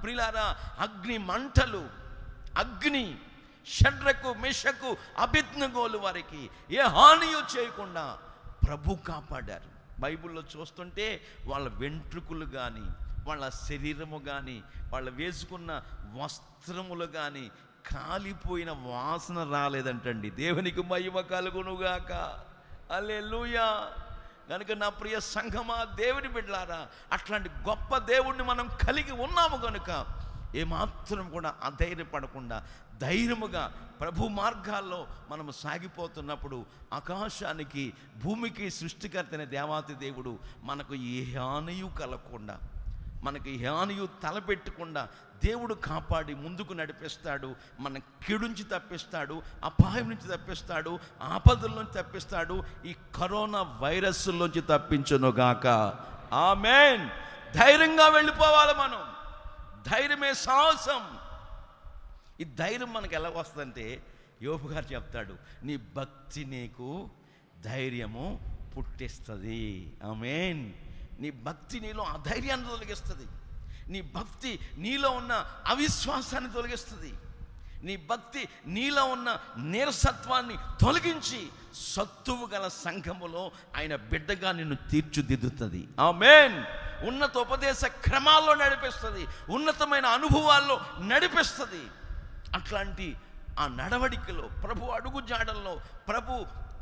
A: ప్రియులారా, అగ్ని మంటలు, అగ్ని షడ్రకు, మెషకు, అబేద్నెగోలు వారికి ఏ హానియు చేయకుండా ప్రభు కాపాడారు. బైబిల్లో చూస్తుంటే వాళ్ళ వెంట్రుకలు కానీ, వాళ్ళ శరీరము కానీ, వాళ్ళు వేసుకున్న వస్త్రములు కానీ కాలిపోయిన వాసన రాలేదంటండి. దేవునికి మహిమ కలుగునుగాక. హల్లెలూయా. కనుక నా ప్రియ సంఘమా, దేవుని బిడ్డలారా, అట్లాంటి గొప్ప దేవుణ్ణి మనం కలిగి ఉన్నాము కనుక ఏమాత్రం కూడా అధైర్యపడకుండా ధైర్యముగా ప్రభు మార్గాల్లో మనము సాగిపోతున్నప్పుడు ఆకాశానికి భూమికి సృష్టికర్తైన దేవాతి దేవుడు మనకు ఏ హానియు కలగకుండా, మనకు ఏ హానియు తలపెట్టకుండా దేవుడు కాపాడి ముందుకు నడిపిస్తాడు. మన కీడుంచి తప్పిస్తాడు, అపాయం నుంచి తప్పిస్తాడు, ఆపదల నుంచి తప్పిస్తాడు, ఈ కరోనా వైరస్లోంచి తప్పించునుగాక. ఆమేన్. ధైర్యంగా వెళ్ళిపోవాలి మనం. ధైర్యమే సాహసం. ఈ ధైర్యం మనకు ఎలా వస్తుందంటే యోబు గారు చెప్తాడు, నీ భక్తి నీకు ధైర్యము పుట్టిస్తుంది. ఆమేన్. నీ భక్తి నీలో అధైర్యాన్ని తొలగిస్తుంది. నీ భక్తి నీలో ఉన్న అవిశ్వాసాన్ని తొలగిస్తుంది. నీ భక్తి నీలో ఉన్న నీరసత్వాన్ని తొలగించి సత్తువు గల సంఘములో ఆయన బిడ్డగా నిన్ను తీర్చిదిద్దుతుంది. ఆమేన్. ఉన్నత ఉపదేశ క్రమాల్లో నడిపిస్తుంది, ఉన్నతమైన అనుభవాల్లో నడిపిస్తుంది. అట్లాంటి ఆ నడవడికలో, ప్రభు అడుగు జాడల్లో, ప్రభు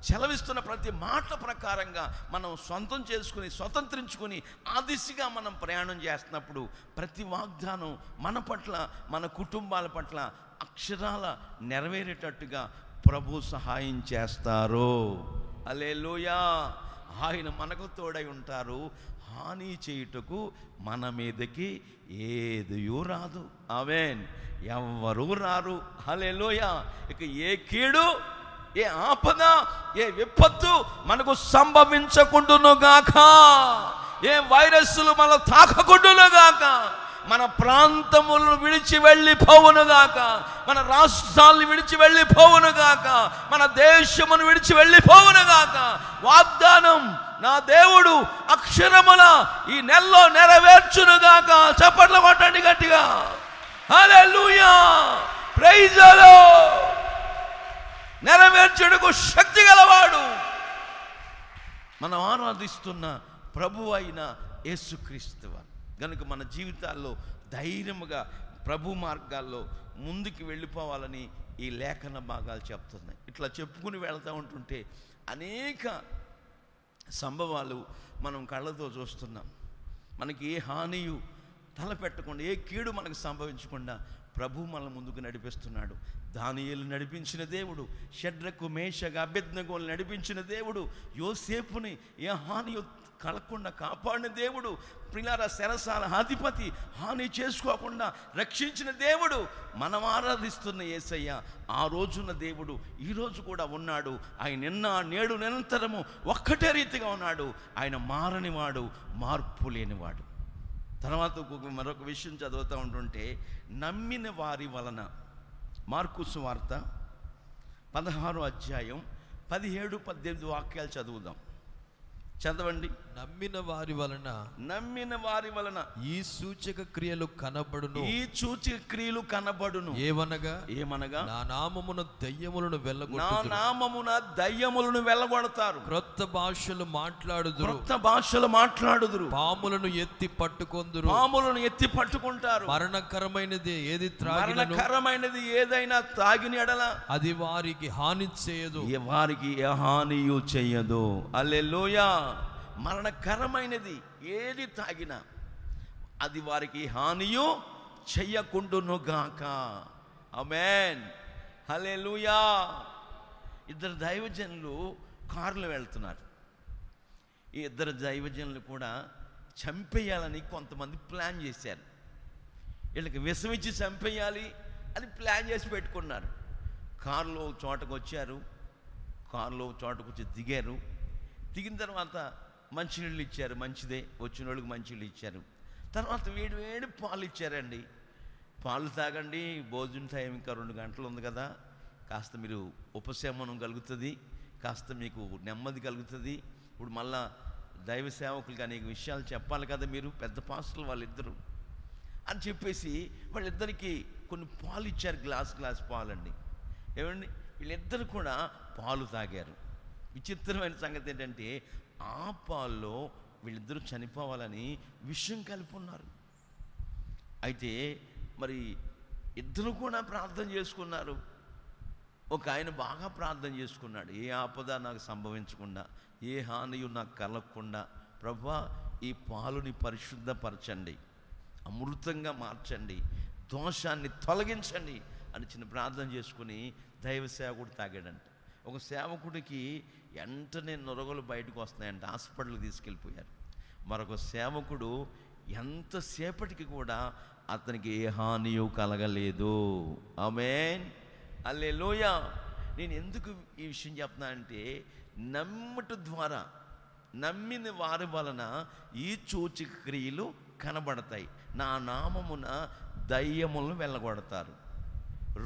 A: సెలవిస్తున్న ప్రతి మాట ప్రకారంగా మనం సొంతం చేసుకుని స్వతంత్రించుకుని ఆ దిశగా మనం ప్రయాణం చేస్తున్నప్పుడు ప్రతి వాగ్దానం మన పట్ల మన కుటుంబాల పట్ల అక్షరాల నెరవేరేటట్టుగా ప్రభు సహాయం చేస్తారు. హల్లెలూయా. ఆయన మనకు తోడై ఉంటారు. హాని చేయుటకు మన మీదకి ఏదియూ రాదు. ఆమేన్. ఎవ్వరూ రారు. హల్లెలూయా. ఇక ఏ కీడు, ఏ ఆపద, ఏ విపత్తు మనకు సంభవించకుండునుగాక, ఏ వైరస్సులు మన తాకకుండునుగాక, మన ప్రాంతములను విడిచి వెళ్ళిపోవునుగాక, మన రాష్ట్రాలను విడిచి వెళ్ళిపోవునుగాక, మన దేశమును విడిచి వెళ్ళిపోవునుగాక. వాగ్దానం నా దేవుడు అక్షరముల ఈ నెలలో నెరవేర్చునుగాక. చప్పట్లు కొట్టండి గట్టిగా. హల్లెలూయా. Praise the Lord. నెరవేర్చుటకు శక్తి గలవాడు మనం ఆరాధిస్తున్న ప్రభు అయిన యేసుక్రీస్తు వారు. కనుక మన జీవితాల్లో ధైర్యముగా ప్రభు మార్గాల్లో ముందుకు వెళ్ళిపోవాలని ఈ లేఖన భాగాలు చెప్తున్నాయి. ఇట్లా చెప్పుకుని వెళ్తూ ఉంటుంటే అనేక సంభవాలు మనం కళ్ళతో చూస్తున్నాం. మనకి ఏ హానియు తలపెట్టకుండా, ఏ కీడు మనకు సంభవించకుండా ప్రభు మన ముందుకు నడిపిస్తున్నాడు. దానియేలు నడిపించిన దేవుడు, షడ్రకు మేషకు అబేద్నెగోను నడిపించిన దేవుడు, యోసేపుని ఏ హానియు కలగకుండా కాపాడిన దేవుడు, ప్రియులారా చెరసాల అధిపతి హాని చేసుకోకుండా రక్షించిన దేవుడు, మనం ఆరాధిస్తున్న యేసయ్య ఆ రోజున్న దేవుడు ఈరోజు కూడా ఉన్నాడు. ఆయన నిన్న నేడు నిరంతరము ఒక్కటే రీతిగా ఉన్నాడు. ఆయన మారనివాడు, మార్పు లేనివాడు. తర్వాత మరొక విషయం చదువుతూ ఉంటుంటే, నమ్మిన వారి వలన, మార్కు సువార్త 16వ అధ్యాయం 17-18 వాక్యాలు చదువుదాం. చదవండి.
B: నమ్మిన వారి వలన,
A: నమ్మిన వారి వలన
B: ఈ సూచక క్రియలు కనబడును,
A: ఈ సూచక క్రియలు కనబడును.
B: ఏమనగా,
A: ఏమనగా
B: నా నామమున దయ్యములను
A: నా
B: వెళ్ళగొట్టుదురు,
A: నామమున దయ్యములను వెళ్ళగొడతారు,
B: క్రొత్త భాషలు మాట్లాడుదురు,
A: క్రొత్త భాషలు మాట్లాడుదురు,
B: పాములను ఎత్తి పట్టుకొందురు,
A: పాములను ఎత్తి పట్టుకుంటారు,
B: మరణకరమైనది ఏది త్రాగినను,
A: మరణకరమైనది ఏదైనా తాగిన ఎడల
B: అది వారికి హాని చేయదు,
A: వారికి ఏ హానియు చేయదు. హల్లెలూయా. మరణకరమైనది ఏది తాగినా అది వారికి హానియు చెయ్యకుండునుగాక. ఆమేన్. హల్లెలూయా. ఇద్దరు దైవజనులు కారులో వెళ్తున్నారు. ఈ ఇద్దరు దైవజనులు కూడా చంపేయాలని కొంతమంది ప్లాన్ చేశారు. వీళ్ళకి విషమిచ్చి చంపేయాలి అని ప్లాన్ చేసి పెట్టుకున్నారు. కారులో చోటకు వచ్చారు. కారులో చోటకు వచ్చి దిగారు. దిగిన తర్వాత మంచినీళ్ళు ఇచ్చారు. మంచిదే, వచ్చిన వాళ్ళకి మంచినీళ్ళు ఇచ్చారు. తర్వాత వేడి వేడి పాలు ఇచ్చారండి. పాలు తాగండి, భోజనం టైం ఇంకా 2 గంటలు ఉంది కదా, కాస్త మీరు ఉపశమనం కలుగుతుంది, కాస్త మీకు నెమ్మది కలుగుతుంది. ఇప్పుడు మళ్ళా దైవ సేవకులుగా అనేక విషయాలు చెప్పాలి కదా, మీరు పెద్ద పాస్టర్లు వాళ్ళిద్దరు అని చెప్పేసి వాళ్ళిద్దరికి కొన్ని పాలు ఇచ్చారు. గ్లాస్ పాలండి. ఏమండి, వీళ్ళిద్దరు కూడా పాలు తాగారు. విచిత్రమైన సంగతి ఏంటంటే ఆ పాల్లో వీళ్ళిద్దరూ చనిపోవాలని విషం కలిపి ఉన్నారు. అయితే మరి ఇద్దరు కూడా ప్రార్థన చేసుకున్నారు. ఒక ఆయన బాగా ప్రార్థన చేసుకున్నాడు, ఏ ఆపద నాకు సంభవించకుండా, ఏ హానియు నాకు కలగకుండా ప్రభువా ఈ పాలుని పరిశుద్ధపరచండి, అమృతంగా మార్చండి, దోషాన్ని తొలగించండి అని చిన్న ప్రార్థన చేసుకుని దైవ సేవకుడు తాగాడంట. ఒక సేవకుడికి వెంటనే నొరగలు బయటకు వస్తున్నాయంట, హాస్పిటల్కి తీసుకెళ్ళిపోయారు. మరొక సేవకుడు ఎంతసేపటికి కూడా అతనికి ఏ హానియు కలగలేదు. ఆమేన్. హల్లెలూయా. నేను ఎందుకు ఈ విషయం చెప్తున్నానంటే, నమ్ముట ద్వారా, నమ్మిన వారి వలన ఈ సూచక క్రియలు కనబడతాయి. నా నామమున దయ్యములను వెళ్ళగొడతారు.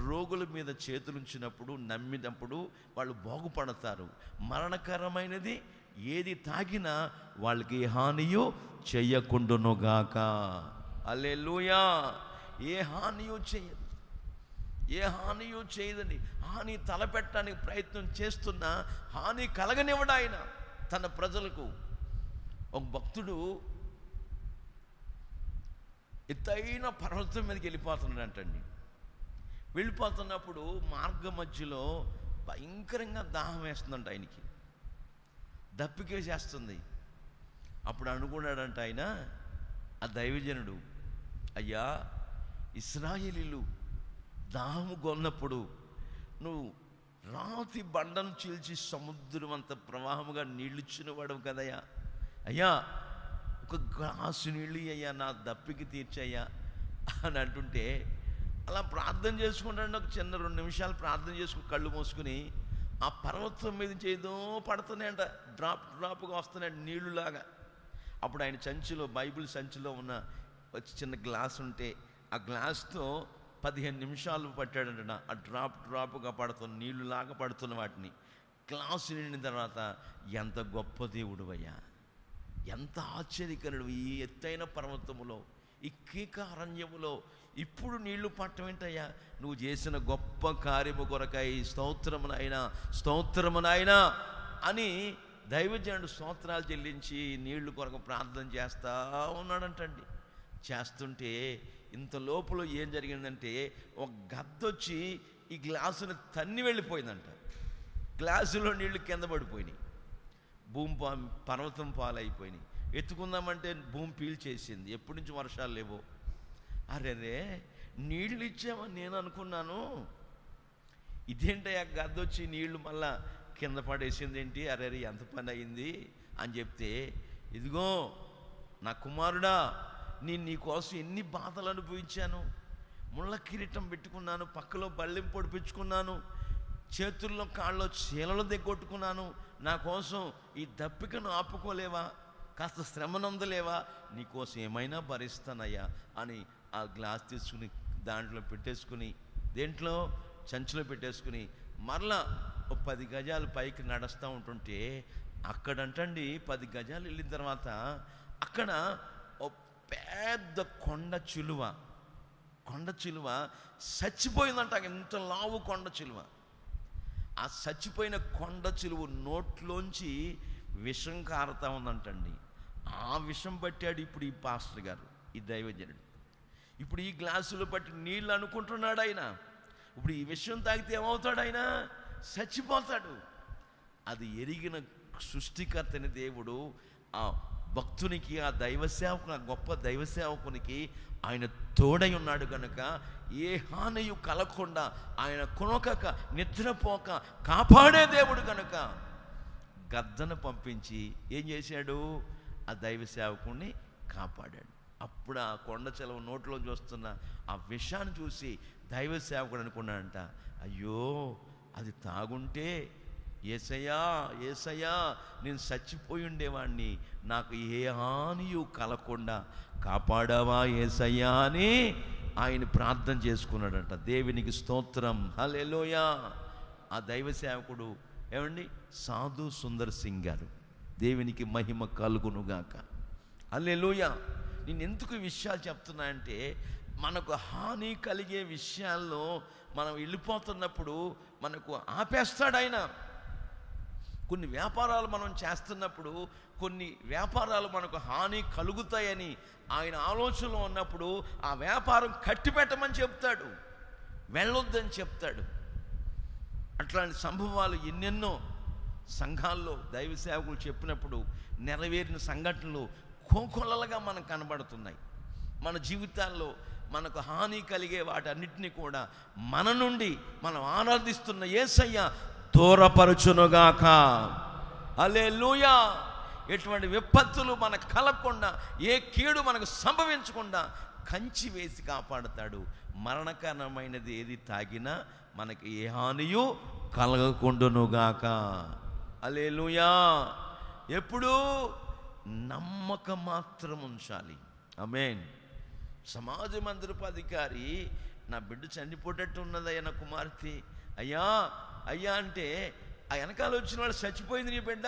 A: రోగుల మీద చేతులుంచినప్పుడు, నమ్మినప్పుడు వాళ్ళు బాగుపడతారు. మరణకరమైనది ఏది తాగినా వాళ్ళకి హానియు చెయ్యకుండునుగాక. హల్లెలూయా. ఏ హానియు చేయదు, ఏ హానియు చేయదని. హాని తలపెట్టడానికి ప్రయత్నం చేస్తున్నా హాని కలగనివ్వడు ఆయన తన ప్రజలకు. ఒక భక్తుడు ఎత్తైన పర్వతం మీదకి వెళ్ళిపోతున్నాడంటండి. వెళ్ళిపోతున్నప్పుడు మార్గ మధ్యలో భయంకరంగా దాహం వేస్తుందంట ఆయనకి. దప్పికేసేస్తుంది. అప్పుడు అనుకున్నాడంట ఆయన, ఆ దైవజనుడు, అయ్యా ఇశ్రాయేలీలు దాహము కొన్నప్పుడు నువ్వు రాతి బండను చీల్చి సముద్రం అంత ప్రవాహముగా నీళ్ళు ఇచ్చినవాడవు కదయ్యా, అయ్యా ఒక గ్లాసు నీళ్ళు అయ్యా నా దప్పికి తీర్చయ్యా అని అంటుంటే, అలా ప్రార్థన చేసుకుంటాడు. ఒక చిన్న 2 నిమిషాలు ప్రార్థన చేసుకుని కళ్ళు మూసుకుని ఆ పర్వతం మీద చేదో పడుతున్నాయంట, డ్రాప్ డ్రాప్గా వస్తున్నాయంట నీళ్ళులాగా. అప్పుడు ఆయన సంచిలో, బైబిల్ సంచిలో ఉన్న చిన్న గ్లాస్ ఉంటే ఆ గ్లాస్తో 15 నిమిషాలు పట్టాడంట ఆ డ్రాప్గా పడుతున్న నీళ్ళులాగా పడుతున్న వాటిని. గ్లాసు నిండిన తర్వాత, ఎంత గొప్ప దేవుడు అయ్యా, ఎంత ఆశ్చర్యకరుడు, ఈ ఎత్తైన పర్వతములో, ఈ కీకారణ్యములో ఇప్పుడు నీళ్లు పట్టమేంటయ్యా, నువ్వు చేసిన గొప్ప కార్యము కొరకై స్తోత్రమునైనా స్తోత్రమునైనా అని దైవజనుడు స్తోత్రాలు చెల్లించి నీళ్లు కొరకు ప్రార్థన చేస్తూ ఉన్నాడంటండి. చేస్తుంటే ఇంత లోపల ఏం జరిగిందంటే, ఒక గద్దొచ్చి ఈ గ్లాసుని తన్ని వెళ్ళిపోయిందంట. గ్లాసులో నీళ్లు కింద పడిపోయినాయి, పర్వతం పాలైపోయినాయి. ఎత్తుకుందామంటే భూమి పీల్చేసింది, ఎప్పటి నుంచి వర్షాలు లేవో. అరే నీళ్ళు ఇచ్చామని నేను అనుకున్నాను, ఇదేంటయ్యా గద్దొచ్చి నీళ్లు మళ్ళా కింద పడేసింది ఏంటి, అరే ఎంత పని అయింది అని చెప్తే, ఇదిగో నా కుమారుడా, నేను నీకోసం ఎన్ని బాధలు అనుభవించాను, ముళ్ళ కిరీటం పెట్టుకున్నాను, పక్కలో బళ్ళెం పొడిపించుకున్నాను, చేతుల్లో కాళ్ళలో చీలలు దిగొట్టుకున్నాను, నా కోసం ఈ దప్పికను ఆపుకోలేవా, కాస్త శ్రమనందలేవా, నీకోసం ఏమైనా భరిస్తానయ్యా అని ఆ గ్లాస్ తీసుకుని దాంట్లో పెట్టేసుకుని, దేంట్లో సంచిలో పెట్టేసుకుని మరలా 10 గజాలు పైకి నడుస్తూ ఉంటుంటే, అక్కడంటండి 10 గజాలు వెళ్ళిన తర్వాత అక్కడ పెద్ద కొండ చిలువ చచ్చిపోయిందంట. ఎంత లావు కొండ చిలువ. ఆ చచ్చిపోయిన కొండ చిలువ నోట్లోంచి విషం కారుతా ఉందంటండి. ఆ విషం పట్టాడు ఇప్పుడు ఈ పాస్టర్ గారు, ఈ దైవజనుడు. ఇప్పుడు ఈ గ్లాసులో పట్టి నీళ్ళు అనుకుంటున్నాడు ఆయన. ఇప్పుడు ఈ విషయం తాగితే ఏమవుతాడు ఆయన, చచ్చిపోతాడు. అది ఎరిగిన సృష్టికర్తని దేవుడు ఆ భక్తునికి, ఆ దైవసేవకు, ఆ గొప్ప దైవసేవకునికి ఆయన తోడై ఉన్నాడు కనుక ఏ హానియు కలగకుండా ఆయన కొనకక నిద్రపోక కాపాడే దేవుడు కనుక గద్దను పంపించి ఏం చేశాడు, ఆ దైవ సేవకుడిని కాపాడాడు. అప్పుడు ఆ కొండ చెలవ నోట్లో చూస్తున్న ఆ విషాన్ని చూసి దైవ సేవకుడు అనుకున్నాడంట, అయ్యో అది తాగుంటే యేసయ్యా యేసయ్యా నేను చచ్చిపోయి ఉండేవాడిని, నాకు ఏ హానియు కలగకుండా కాపాడావా యేసయ్యా అని ఆయన ప్రార్థన చేసుకున్నాడంట. దేవునికి స్తోత్రం, హల్లెలూయా. ఆ దైవ సేవకుడు ఏమండి, సాధు సుందర్ సింగ్ గారు. దేవునికి మహిమ కలుగునుగాక, హల్లెలూయా. నేను ఎందుకు ఈ విషయాలు చెప్తున్నానంటే, మనకు హాని కలిగే విషయాల్లో మనం వెళ్ళిపోతున్నప్పుడు మనకు ఆపేస్తాడు ఆయన. కొన్ని వ్యాపారాలు మనం చేస్తున్నప్పుడు కొన్ని వ్యాపారాలు మనకు హాని కలుగుతాయని ఆయన ఆలోచనలో ఉన్నప్పుడు ఆ వ్యాపారం కట్టిపెట్టమని చెప్తాడు, వెళ్ళొద్దని చెప్తాడు. అట్లాంటి సంభవాలు ఎన్నెన్నో సంఘాల్లో దైవ సేవకులు చెప్పినప్పుడు నెరవేరిన సంఘటనలు కోకొల్లలుగా మనకు కనబడుతున్నాయి. మన జీవితాల్లో మనకు హాని కలిగే వాటన్నిటినీ కూడా మన నుండి మనం ఆరాధిస్తున్న యేసయ్య దూరపరచునుగాక, హల్లెలూయా. ఎటువంటి విపత్తులు మనకు కలగకుండా, ఏ కీడు మనకు సంభవించకుండా కంచి వేసి కాపాడుతాడు. మరణకరమైనది ఏది తాగినా మనకి ఏ హానియు కలగకుండునుగాక, హల్లెలూయా. ఎప్పుడు నమ్మకం మాత్రం ఉంచాలి, ఆమేన్. సమాజ మందిరపు అధికారి, నా బిడ్డ చనిపోయేటట్టు ఉన్నదయ్యా నా కుమార్తె, అయ్యా అయ్యా అంటే ఆ వెనకాల వచ్చిన వాళ్ళు చచ్చిపోయింది నీ బిడ్డ,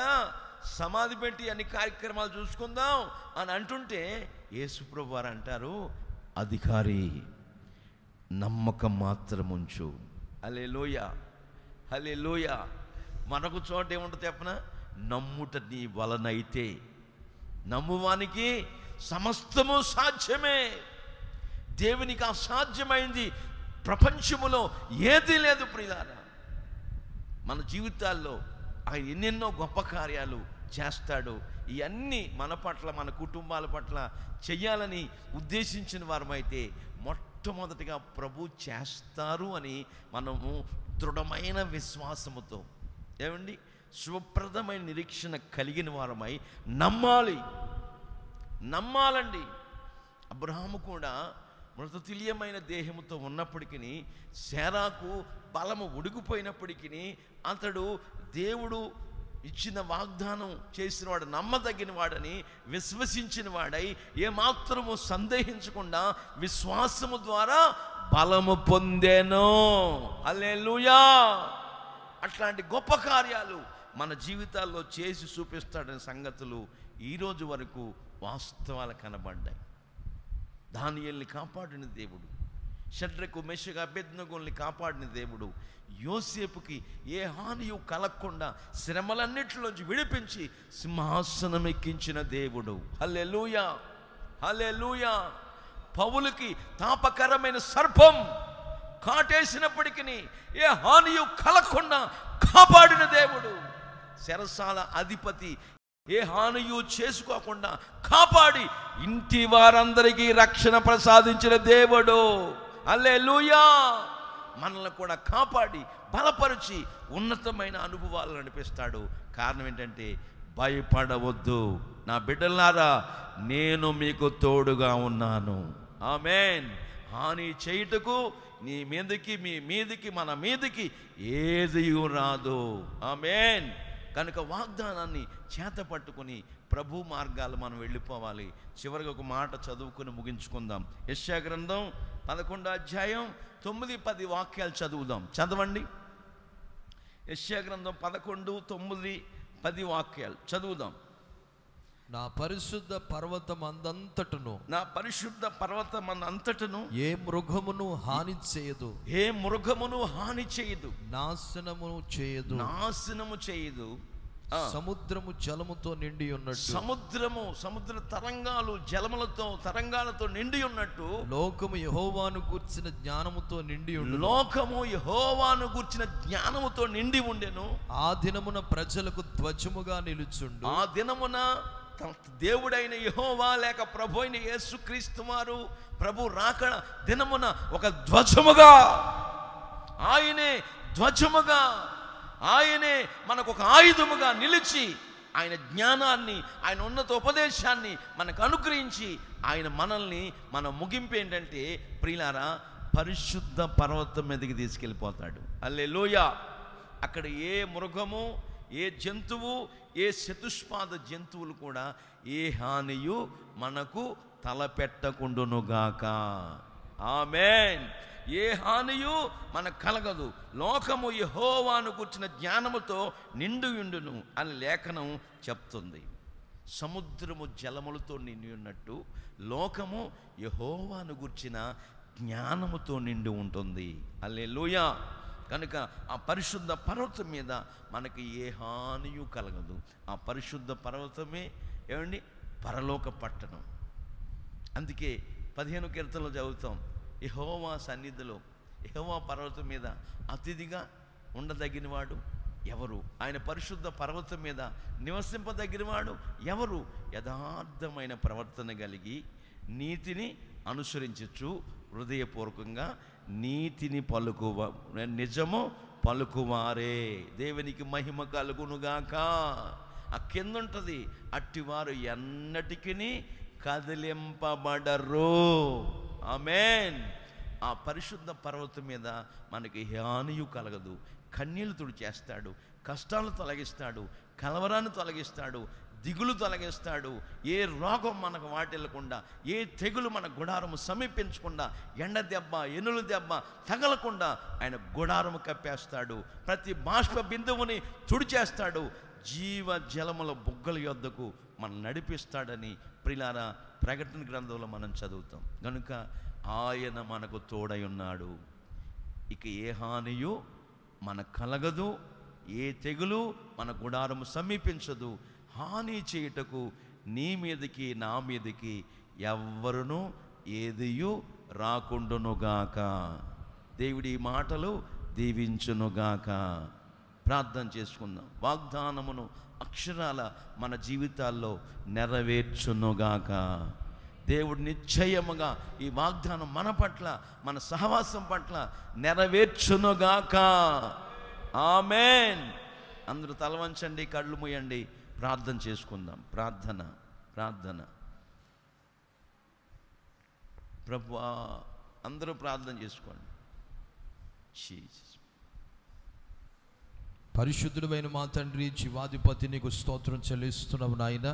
A: సమాధి పెట్టి అన్ని కార్యక్రమాలు చూసుకుందాం అని అంటుంటే యేసుప్రభు వారు అంటారు, అధికారి నమ్మకం మాత్రం ఉంచు, హల్లెలూయా హల్లెలూయా. మనకు చోట ఏముంటుంది చెప్పనా, నమ్ముట నీ వలనైతే నమ్మువానికి సమస్తము సాధ్యమే. దేవునికి అసాధ్యమైంది ప్రపంచములో ఏదీ లేదు ప్రియులారా. మన జీవితాల్లో ఆయన ఎన్నెన్నో గొప్ప కార్యాలు చేస్తాడు. ఇవన్నీ మన పట్ల, మన కుటుంబాల పట్ల చెయ్యాలని ఉద్దేశించిన వారమైతే మొట్టమొదటిగా ప్రభు చేస్తారు అని మనము దృఢమైన విశ్వాసముతో, ఏమండి, శుభప్రదమైన నిరీక్షణ కలిగిన వారమై నమ్మాలండి. అబ్రహాము కూడా మృతతుల్యమైన దేహముతో ఉన్నప్పటికీ, శారాకు బలము ఉడికిపోయినప్పటికీ అతడు దేవుడు ఇచ్చిన వాగ్దానం చేసినవాడు, నమ్మదగిన వాడని విశ్వసించిన వాడై ఏమాత్రము సందేహించకుండా విశ్వాసము ద్వారా బలము పొందెను. హల్లెలూయా! అట్లాంటి గొప్ప కార్యాలు మన జీవితాల్లో చేసి చూపిస్తాడనే సంగతులు ఈరోజు వరకు వాస్తవాలు కనబడ్డాయి. దానియేలుని కాపాడిన దేవుడు, షడ్రకు మెషకు అబేద్నెగోల్ని కాపాడిన దేవుడు, యోసేపుకి ఏ హానియు కలగకుండా శ్రమలన్నిటిలోంచి విడిపించి సింహాసనం ఎక్కించిన దేవుడు. హల్లెలూయా! హల్లెలూయా! పౌలుకి తాపకరమైన సర్పం కాటేసినప్పటికీ ఏ హానియు కలగకుండా కాపాడిన దేవుడు. చెరసాల అధిపతి ఏ హానియు చేసుకోకుండా కాపాడి ఇంటి వారందరికీ రక్షణ ప్రసాదించిన దేవుడు. హల్లెలూయా! మనల్ని కూడా కాపాడి బలపరిచి ఉన్నతమైన అనుభవాలు నడిపిస్తాడు. కారణం ఏంటంటే, భయపడవద్దు నా బిడ్డలారా, నేను మీకు తోడుగా ఉన్నాను. ఆమేన్. హాని చేయుటకు నీ మీదకి, మీ మీదకి, మన మీదకి ఏది రాదు. ఆమేన్. కనుక వాగ్దానాన్ని చేత పట్టుకుని ప్రభు మార్గాలు మనం వెళ్ళిపోవాలి. చివరికి ఒక మాట చదువుకుని ముగించుకుందాం. యెషయా గ్రంథం 11వ అధ్యాయం 9-10 వాక్యాలు చదువుదాం. చదవండి. యెషయా గ్రంథం 11, 9, 10 వాక్యాలు చదువుదాం.
B: నా పరిశుద్ధ పర్వతమందంతటను,
A: నా పరిశుద్ధ పర్వతమందంతటను
B: ఏ మృగమును హాని చేయదు,
A: ఏ మృగమును హాని చేయదు,
B: నాశనము చేయదు. సముద్రము జలముతో నిండి ఉన్నట్టు, సముద్ర తరంగాలు తరంగాలతో నిండి ఉన్నట్టు లోకము యెహోవాను గూర్చిన జ్ఞానముతో నిండి ఉండెను. ఆ దినమున ప్రజలకు ధ్వజముగా నిలుచుండు. ఆ దినమున దేవుడైన యెహోవా లేక ప్రభు అయిన యేసుక్రీస్తు వారు ప్రభు రాకడ దినమున ఒక ధ్వజముగా, ఆయనే మనకు ఒక ఆయుధముగా నిలిచి, ఆయన జ్ఞానాన్ని, ఆయన ఉన్నత ఉపదేశాన్ని మనకు అనుగ్రహించి, ఆయన మనల్ని, మన ముగింపు ఏంటంటే ప్రియులారా, పరిశుద్ధ పర్వతం మీదకి తీసుకెళ్ళిపోతాడు. హల్లెలూయా! అక్కడ ఏ మృగము, ఏ జంతువు, ఏ చతుష్పాద జంతువులు కూడా ఏ హానియు మనకు తలపెట్టకుండునుగాక. ఆమేన్. ఏ హానియు మనకు కలగదు. లోకము యెహోవాను గూర్చిన జ్ఞానముతో నిండియుండును అని లేఖనం చెప్తుంది. సముద్రము జలములతో నిండి ఉన్నట్టు లోకము యెహోవాను గూర్చిన జ్ఞానముతో నిండి ఉంటుంది. హల్లెలూయా! కనుక ఆ పరిశుద్ధ పర్వతం మీద మనకి ఏ హానియు కలగదు. ఆ పరిశుద్ధ పర్వతమే ఏమండి, పరలోక పట్టణం. అందుకే 15వ కీర్తనలో చదువుతాం, యెహోవా సన్నిధిలో, యెహోవా పర్వతం మీద అతిథిగా ఉండదగినవాడు ఎవరు? ఆయన పరిశుద్ధ పర్వతం మీద నివసింపదగినవాడు ఎవరు? యథార్థమైన ప్రవర్తన కలిగి నీతిని అనుసరించచ్చు, హృదయపూర్వకంగా నీతిని నిజము పలుకువారే. దేవునికి మహిమ కలుగునుగాక. ఆ కింద ఉంటుంది, అట్టివారు ఎన్నటికీ కదిలింపబడరు. ఆమేన్. ఆ పరిశుద్ధ పర్వతం మీద మనకి హానియు కలగదు. కన్నీళ్లు తుడిచేస్తాడు, కష్టాలు తొలగిస్తాడు, కలవరాన్ని తొలగిస్తాడు, దిగులు తొలగిస్తాడు. ఏ రోగం మనకు వాటిల్లకుండా, ఏ తెగులు మన గుడారము సమీపించకుండా, ఎండ దెబ్బ, ఎనులు దెబ్బ తగలకుండా ఆయన గుడారము కప్పేస్తాడు. ప్రతి బాష్ప బిందువుని తుడిచేస్తాడు. జీవ జలముల బుగ్గల యొద్దకు మనం నడిపిస్తాడని ప్రియులారా ప్రకటన గ్రంథంలో మనం చదువుతాం. కనుక ఆయన మనకు తోడై ఉన్నాడు. ఇక ఏ హానియు మన కలగదు, ఏ తెగులు మన గుడారము సమీపించదు. హాని చేయుటకు నీ మీదకి, నా మీదకి ఎవ్వరును ఏదియు రాకుండునుగాక. దేవుడి మాటలు దీవించునుగాక.
A: ప్రార్థన చేసుకుందాం. వాగ్దానమును అక్షరాల మన జీవితాల్లో నెరవేర్చునుగాక. దేవుడు నిశ్చయముగా ఈ వాగ్దానం మన పట్ల, మన సహవాసం పట్ల నెరవేర్చునుగాక. ఆమేన్. అందరూ తల వంచండి, కళ్ళు మూయండి, ప్రార్థన చేసుకుందాం. ప్రార్థన. ప్రభువా, అందరూ ప్రార్థన చేసుకోండి.
C: పరిశుద్ధుడైన మా తండ్రి, జీవాధిపతి, నీకు స్తోత్రం చెల్లిస్తున్నాము నాయన.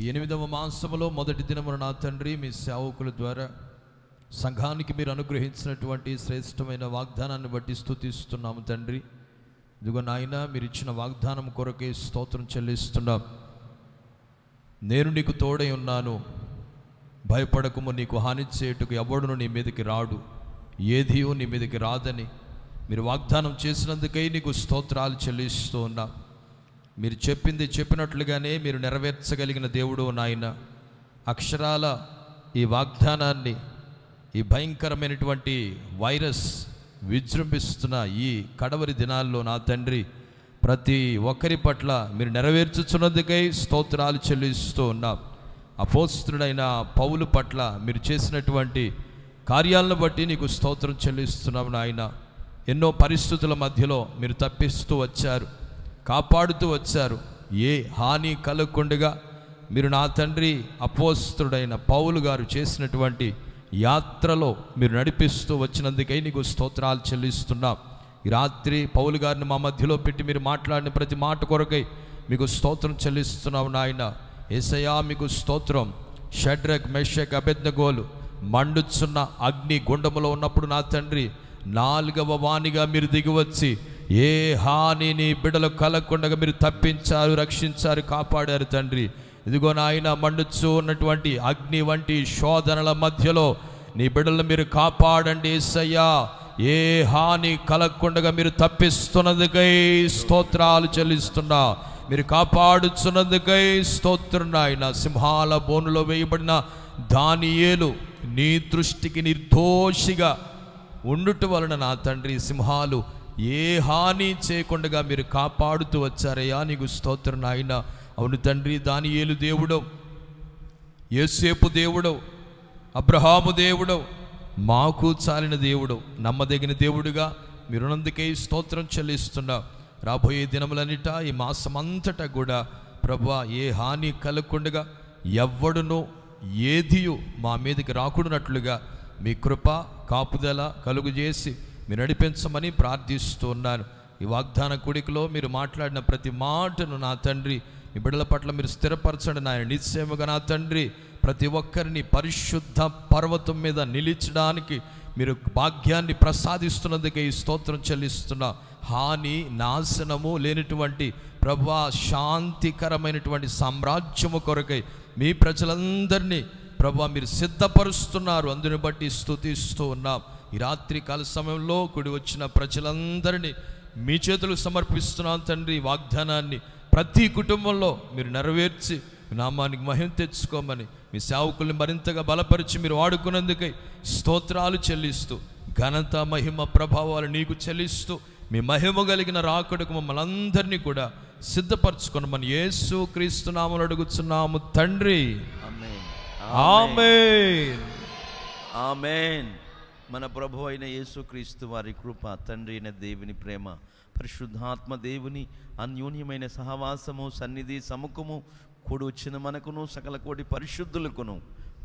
C: ఈ 8వ మాసములో మొదటి దినమున నా తండ్రి, మీ సేవకుల ద్వారా సంఘానికి మీరు అనుగ్రహించినటువంటి శ్రేష్టమైన వాగ్దానాన్ని బట్టి స్తుతిస్తున్నాము తండ్రి. ఇదిగో నాయన, మీరు ఇచ్చిన వాగ్దానం కొరకే స్తోత్రం చెల్లిస్తున్నాం. నేను నీకు తోడై ఉన్నాను, భయపడకము, నీకు హాని చేయుటకు ఎవడును నీ మీదకి రాడు, ఏదియో నీ మీదకి రాదని మీరు వాగ్దానం చేసినందుకై నీకు స్తోత్రాలు చెల్లిస్తూ ఉన్నా. మీరు చెప్పింది చెప్పినట్లుగానే మీరు నెరవేర్చగలిగిన దేవుడు నాయన. అక్షరాల ఈ వాగ్దానాన్ని, ఈ భయంకరమైనటువంటి వైరస్ విజృంభిస్తున్న ఈ కడవరి దినాల్లో నా తండ్రి, ప్రతి ఒక్కరి పట్ల మీరు నెరవేర్చుచున్నందుకై స్తోత్రాలు చెల్లిస్తూ ఉన్నాం. అపోస్తలుడైన పౌలు పట్ల మీరు చేసినటువంటి కార్యాలను బట్టి నీకు స్తోత్రం చెల్లిస్తున్నాం నాయన. ఎన్నో పరిస్థితుల మధ్యలో మీరు తప్పిస్తూ వచ్చారు, కాపాడుతూ వచ్చారు. ఏ హాని కలగకుండా మీరు నా తండ్రి అపోస్తలుడైన పౌలు గారు చేసినటువంటి యాత్రలో మీరు నడిపిస్తూ వచ్చినందుకై నీకు స్తోత్రాలు చెల్లిస్తున్నాం. ఈ రాత్రి పౌలు గారిని మా మధ్యలో పెట్టి మీరు మాట్లాడిన ప్రతి మాట కొరకై మీకు స్తోత్రం చెల్లిస్తున్నాం నాయన. యేసయ్యా, మీకు స్తోత్రం. షడ్రక్, మెషక్, అబేద్నెగోలు మండుచున్న అగ్ని గుండములో ఉన్నప్పుడు నా తండ్రి 4వ వానిగా మీరు దిగివచ్చి ఏ హాని నీ బిడ్డలు కలగకుండా మీరు తప్పించారు, రక్షించారు, కాపాడారు తండ్రి. ఇదిగో నాయన, మండుచు ఉన్నటువంటి అగ్ని వంటి శోధనల మధ్యలో నీ బిడ్డలను మీరు కాపాడండి యేసయ్యా. ఏ హాని కలగకుండా మీరు తప్పిస్తున్నందుకై స్తోత్రాలు చెల్లిస్తున్నా. మీరు కాపాడుచున్నందుకై స్తోత్రం నాయన. సింహాల బోనులో వేయబడిన దానియేలు నీ దృష్టికి నిర్దోషిగా ఉండుట వలన నా తండ్రి, సింహాలు ఏ హాని చేయకుండా మీరు కాపాడుతూ వచ్చారయ్యా, నీకు స్తోత్రం నాయన. అవును తండ్రి, దానియేలు దేవుడవు, యోసేపు దేవుడవు, అబ్రహాము దేవుడవు, మాకు చాలిన దేవుడవు, నమ్మదగిన దేవుడుగా మీరున్నందుకై స్తోత్రం చెల్లిస్తున్నావు. రాబోయే దినములన్నిట, ఈ మాసమంతటా కూడా ప్రభువా, ఏ హాని కలగకుండా ఎవ్వడును ఏదియు మా మీదకి రాకున్నట్లుగా మీ కృప కాపుదల కలుగు చేసి మీరు నడిపించమని ప్రార్థిస్తూ ఉన్నాను. ఈ వాగ్దాన కూడికలో మీరు మాట్లాడిన ప్రతి మాటను నా తండ్రి, మీ బిడ్డల పట్ల మీరు స్థిరపరచండి నాయన. నిశ్చయముగా నా తండ్రి, ప్రతి ఒక్కరిని పరిశుద్ధ పర్వతం మీద నిలిచడానికి మీరు భాగ్యాన్ని ప్రసాదిస్తున్నందుకే ఈ స్తోత్రం చెల్లిస్తున్నా. హాని నాశనము లేనటువంటి ప్రభువా, శాంతికరమైనటువంటి సామ్రాజ్యము కొరకై మీ ప్రజలందరినీ ప్రభువా మీరు సిద్ధపరుస్తున్నారు. అందుని బట్టి స్తుతిస్తూ ఉన్నాం. ఈ రాత్రి కాల సమయంలో కూడి వచ్చిన ప్రజలందరినీ మీ చేతులు సమర్పిస్తున్నాం తండ్రి. వాగ్దానాన్ని ప్రతి కుటుంబంలో మీరు నెరవేర్చి నామానికి మహిమ తెచ్చుకోమని, మీ సేవకుల్ని మరింతగా బలపరిచి మీరు వాడుకున్నందుకై స్తోత్రాలు చెల్లిస్తూ, ఘనత మహిమ ప్రభావాలు నీకు చెల్లిస్తూ, మీ మహిమ కలిగిన రాకడకు మమ్మల్ని అందరినీ కూడా సిద్ధపరచుకొనమని యేసు క్రీస్తు నామములో అడుగుచున్నాము తండ్రి. ఆమేన్.
A: ఆమేన్. మన ప్రభు అయిన యేసుక్రీస్తు వారి కృప, తండ్రి అయిన దేవుని ప్రేమ, పరిశుద్ధాత్మ దేవుని అన్యోన్యమైన సహవాసము, సన్నిధి, సముఖము కూడి వచ్చిన మనకును సకల కోటి పరిశుద్ధులకును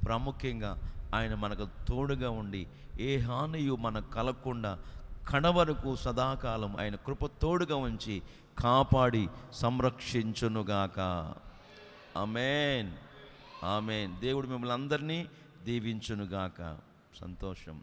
A: ప్రాముఖ్యంగా ఆయన మనకు తోడుగా ఉండి ఏ హానియు మనకు కలగకుండా కడవరకు సదాకాలం ఆయన కృప తోడుగా ఉంచి కాపాడి సంరక్షించునుగాక. ఆమేన్. ఆమేన్. దేవుడు మిమ్మల్ని అందరినీ దీవించునుగాక. సంతోషం.